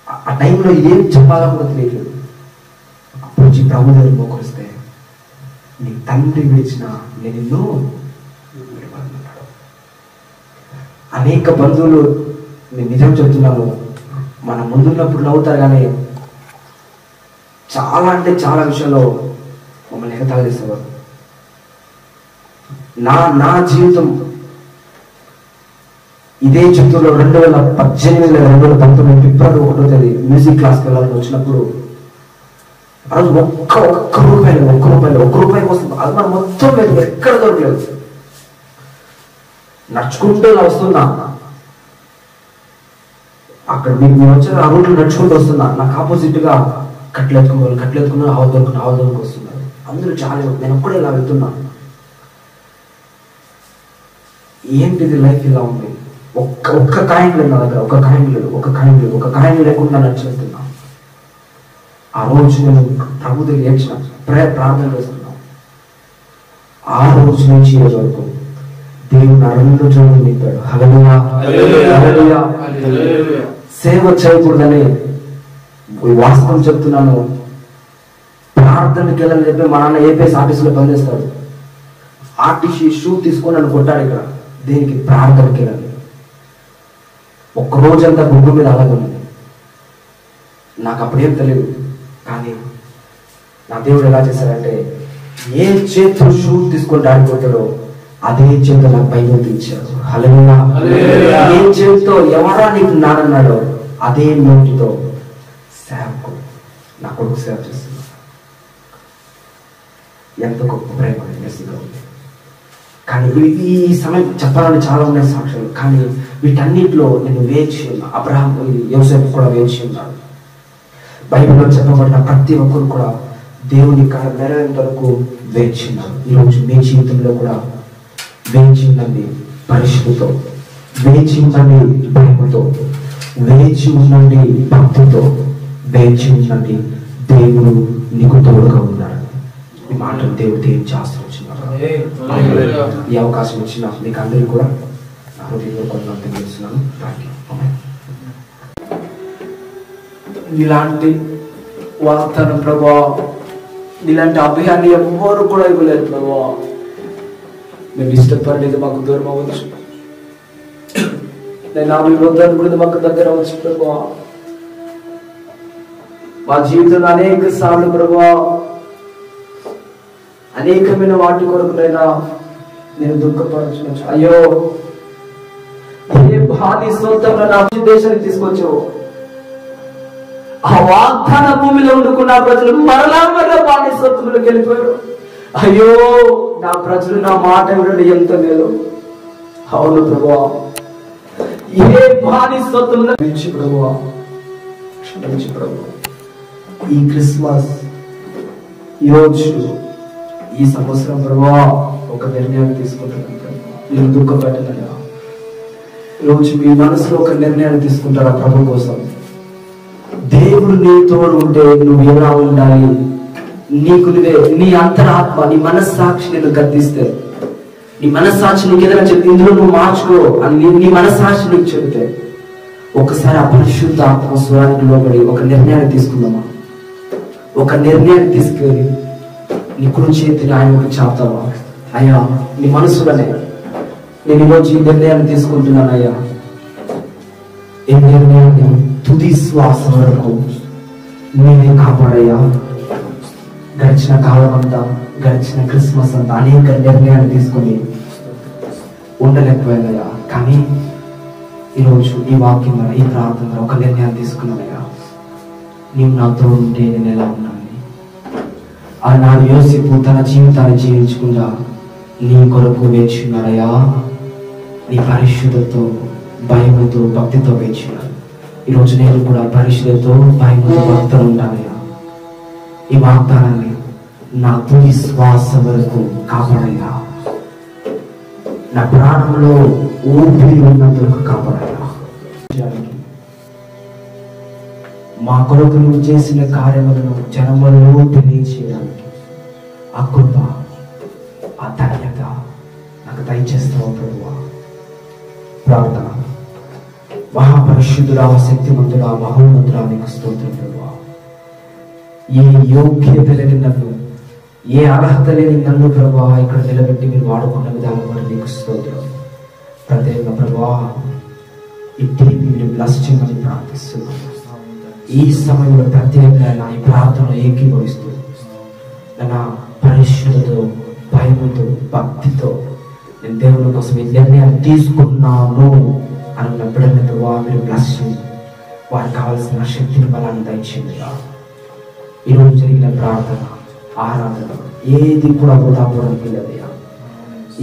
ఆ టైంలో ఏం చెప్పాలో కూడా తెలియదు. అప్పుడు ప్రభు దగ్గర మోకరిస్తే, నీ తండ్రి విడిచిన నేను నిన్ను విడవనన్నాడు. అనేక బంధువులు, నేను నిజం చెప్తున్నాను, మన ముందున్నప్పుడు నవ్వుతారు, కానీ చాలా అంటే చాలా విషయంలో మమ్మల్ని ఎగతాళి చేసేవారు. నా జీవితం ఇదే చిత్తూరులో 2018 2019 ఫిబ్రవరి 1వ తేదీ మ్యూజిక్ క్లాస్కి వెళ్ళాలని వచ్చినప్పుడు ఆ రోజు ఒక్క రూపాయి కోసం అది మనం మొత్తం లేదు, ఎక్కడ దొరకలేదు. నడుచుకుంటూ వస్తున్నా, అక్కడ మేము వచ్చిన ఆ రూట్లో నడుచుకుంటూ వస్తున్నా, నాకు ఆపోజిట్ గా కట్లు ఎత్తుకున్నారు, ఆవు దొరికి వస్తున్నారు. అందరూ చాలా, నేను ఒక్కడే ఇలా వెళ్తున్నాను. ఏంటిది లైఫ్ ఇలా ఉంది? ఒక్క కాయిన్ లేదు నా దగ్గర, ఒక కాయిన్ లేకుండా నడిచేస్తున్నా. ఆ రోజు నేను ప్రభు దగ్గర ఏడ్చిన, ప్రార్థన చేస్తున్నాను. ఆ రోజు నుంచి ఈ రోజు వరకు దేవుడు నా 2 జోడులు నింపాడు. హల్లెలూయా. సేవ చేయకూడదని వాస్తవం చెప్తున్నాను. ప్రార్థనకి వెళ్ళని చెప్పి మా నాన్న ఏపీఎస్ ఆఫీసులో పనిచేస్తాడు. ఆర్టీసీ షూ తీసుకొని నన్ను కొట్టాడు. ఇక్కడ దేనికి? ప్రార్థనకి వెళ్ళాలి. ఒక్క రోజంతా గుడ్డు మీద అలాగే ఉంది. నాకు అప్పుడేం తెలియదు, కానీ నా దేవుడు ఎలా చేశాడంటే, ఏ చేతితో షూ తీసుకొని ఆడిపోతాడో అదే చేతితో నాకు బైబిల్ ఇచ్చాడు. హల్లెలూయా. ఏ చేతితో ఎవరా నీకు నానన్నాడో అదే నోటితో సేవకుడు నా కొడుకు సేవ చేస్తున్నా. ఎంత గొప్ప ప్రేమ మెస్సీగా ఉంది. కానీ ఈ సమయం చెప్పాలని చాలా ఉన్నాయి సాక్ష్యాలు. కానీ వీటన్నిటిలో నేను వేచి ఉన్నా. అబ్రహాం యోసేపు కూడా వేచి ఉన్నాడు. బైబిల్లో చెప్పబడిన ప్రతి ఒక్కరు కూడా దేవుని కాడ నెరవేరేంత వరకు వేచి ఉన్నారు. ఈరోజు మీ జీవితంలో కూడా వేచి ఉండండి పరిశుద్ధితో, వేచి ఉండండి భయముతో, వేచి ఉండండి భక్తితో, వేచి ఉండండి. దేవుడు నీకు తోడుగా ఉన్నాడు. ఈ మాటలు దేవుడు ఏం చేస్తూ వచ్చినారు. ఈ అవకాశం ఇచ్చిన మీకు అందరికీ కూడా నా హృదయంలో కొంత తెలియజేస్తున్నాను. ఇలాంటి వాగ్దానం ప్రభా, ఇలాంటి అభయాన్ని ఎవ్వరు కూడా ఇవ్వలేదు ప్రభా. మేము ఇష్టపడలేదు, మాకు దూరం అవ్వచ్చు. నేను నా విరోధాన్ని కూడా మాకు దగ్గర అవ్వచ్చు ప్రభా. మా జీవితంలో అనేక సార్లు ప్రభా, అనేకమైన వాటి కొరకునైనా నేను దుఃఖపరచు. అయ్యో, ఏ బాధి సొంతంగా నా దేశానికి తీసుకొచ్చావు. ఆ వాగ్దాన భూమిలో ఉండుకున్న ప్రజలు మరలా బాధి సొంతంలోకి వెళ్ళిపోయారు. అయ్యో, నా ప్రజలు నా మాట వినడం ఎంత మేలు. అవును ప్రభువా, ఏ బాధి సొంతంలో క్షమించు ప్రభువా, క్షమించు ప్రభువా. ఈ క్రిస్మస్ ఈరోజు ఈ సంవత్సరం ప్రభువా ఒక నిర్ణయాన్ని తీసుకుంటున్నాను ప్రభు. నేను దుఃఖపెట్టనయ్యా. ఈరోజు మీ మనసులో ఒక నిర్ణయాన్ని తీసుకుంటారా ప్రభు కోసం. దేవుడు నీ తోడు ఉంటే నువ్వు ఎలా ఉండాలి, నీకు నువ్వే నీ అంతరాత్మ, నీ మనస్సాక్షి నేను గద్దిస్తే, నీ మనస్సాక్షి నీకు ఏదైనా చెప్తే ఇందులో నువ్వు మార్చుకో అని నీ మనస్సాక్షి నీకు చెబితే, ఒకసారి ఆ పరిశుద్ధ ఆత్మ స్వరానికి లోబడి ఒక నిర్ణయాన్ని తీసుకుందామా. ఒక నిర్ణయాన్ని తీసుకెళ్ళి నీ కుడి చేతిని ఆయనకు చాపుతావా. అయ్యా, నీ మనసులోనే నేను ఈరోజు ఈ నిర్ణయాన్ని తీసుకుంటున్నాను అయ్యా. ఈ నిర్ణయాన్ని తుది శ్వాస వరకు నేనే కాపాడయ్యా. గడిచిన కాలం అంతా, గడిచిన క్రిస్మస్ అంతా అనేక నిర్ణయాలు తీసుకొని ఉండలేకపోయానయ్యా. కానీ ఈరోజు ఈ వాక్యం ఈ ప్రార్థన ఒక నిర్ణయాన్ని తీసుకున్నానయ్యా. నీవు నాతో ఉంటే నేను ఎలా ఉన్నాను. ఆనాడు యోసేపు తన జీవితాన్ని జీవించకుండా నీ కొరకు వేచున్నాడయ్యా. నీ పరిశుద్ధతో, భయముతో, భక్తితో వేచున్నాడు. ఈరోజు నేను కూడా పరిశుద్ధతో, భయముతో, భక్తితో ఉంటానయ్యా. ఈ వాగ్దానాన్ని నా తుది శ్వాస వరకు కాపాడయ్యా. నా ప్రాణంలో ఊపిరి ఉన్నంత వరకు కాపాడయ్యా. మా కొరకు నువ్వు చేసిన కార్యములను జనములలో తెలియచేయడానికి ఆ కృప, ఆ ధన్యత నాకు దయచేస్తావు ప్రభువా. ప్రార్థన. మహాపరిశుద్ధుడా, శక్తిమంతుడా, మహోన్నతుడా, నీకు స్తోత్రం ప్రభువా. ఏ యోగ్యత లేని నన్ను, ఏ అర్హత లేని నన్ను ప్రభువా ఇక్కడ నిలబెట్టి మీరు వాడుకున్న విధానం వల్ల నీకు స్తోత్రం. ప్రత్యేక ప్రభువా, ఈ టీవీ మీరు బ్లెస్ చేయమని ప్రార్థిస్తున్నాను. ఈ సమయంలో ప్రత్యేకంగా ఈ ప్రార్థన ఏకీభవిస్తూ నా పరిశుద్ధతో, భయముతో, భక్తితో నేను దేవుని కోసం ఈ నిర్ణయాన్ని తీసుకున్నాను అన్న బిడ్డలతో మీరు బ్లెస్ చేయండి. వారికి కావాల్సిన శక్తిని, బలాన్ని దయచేయండి. ఈరోజు జరిగిన ప్రార్థన, ఆరాధన ఏది కూడా వృధా పోవడానికి లేదయ్యా.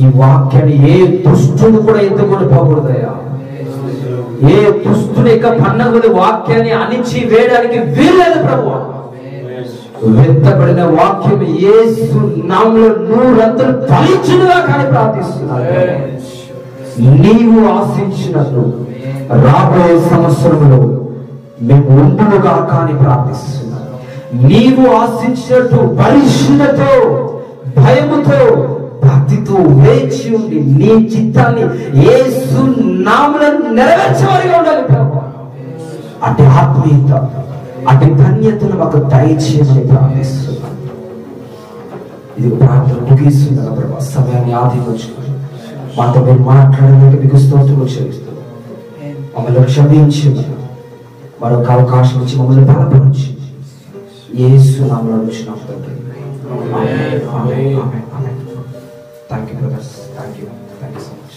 ఈ వాక్యాన్ని ఏ దుష్టుడు కూడా ఎత్తుకొని పోకూడదయ్యా. ఏ దుస్తుని యొక్క పన్నగది వాక్యాన్ని అణిచి వేయడానికి వీల్లేదు ప్రభువా. వెత్తబడిన వాక్యం యేసు నామములో నూరంతలు ఫలించునుగా కానీ ప్రార్థిస్తున్నాను. నీవు ఆశించినట్లు రాబోయే సంవత్సరంలో మేము ఉండునుగా కానీ ప్రార్థిస్తున్నాను. నీవు ఆశించినట్టు పరిశుద్ధతో, భయముతో, భక్తితో వేచి ఉండి నీ చిత్తాన్ని యేసు నామములో నెరవేర్చేవారిగా ఉండాలి ప్రభువా. అటు ఆత్మీయత, అటు ధన్యతను మాకు దయచేయమని ప్రార్థిస్తున్నాను. ఇది ప్రార్థన ముగిస్తున్నాను ప్రభా. సమయాన్ని ఆధీనించుకొని మాతో మీరు మాట్లాడడానికి మీకు స్తోత్రం చెల్లిస్తున్నాను. మమ్మల్ని క్షమించి మరొక అవకాశం ఇచ్చి మమ్మల్ని బలపరిచి యేసు నామములో వచ్చినప్పుడు thank you brothers. Thank you so much.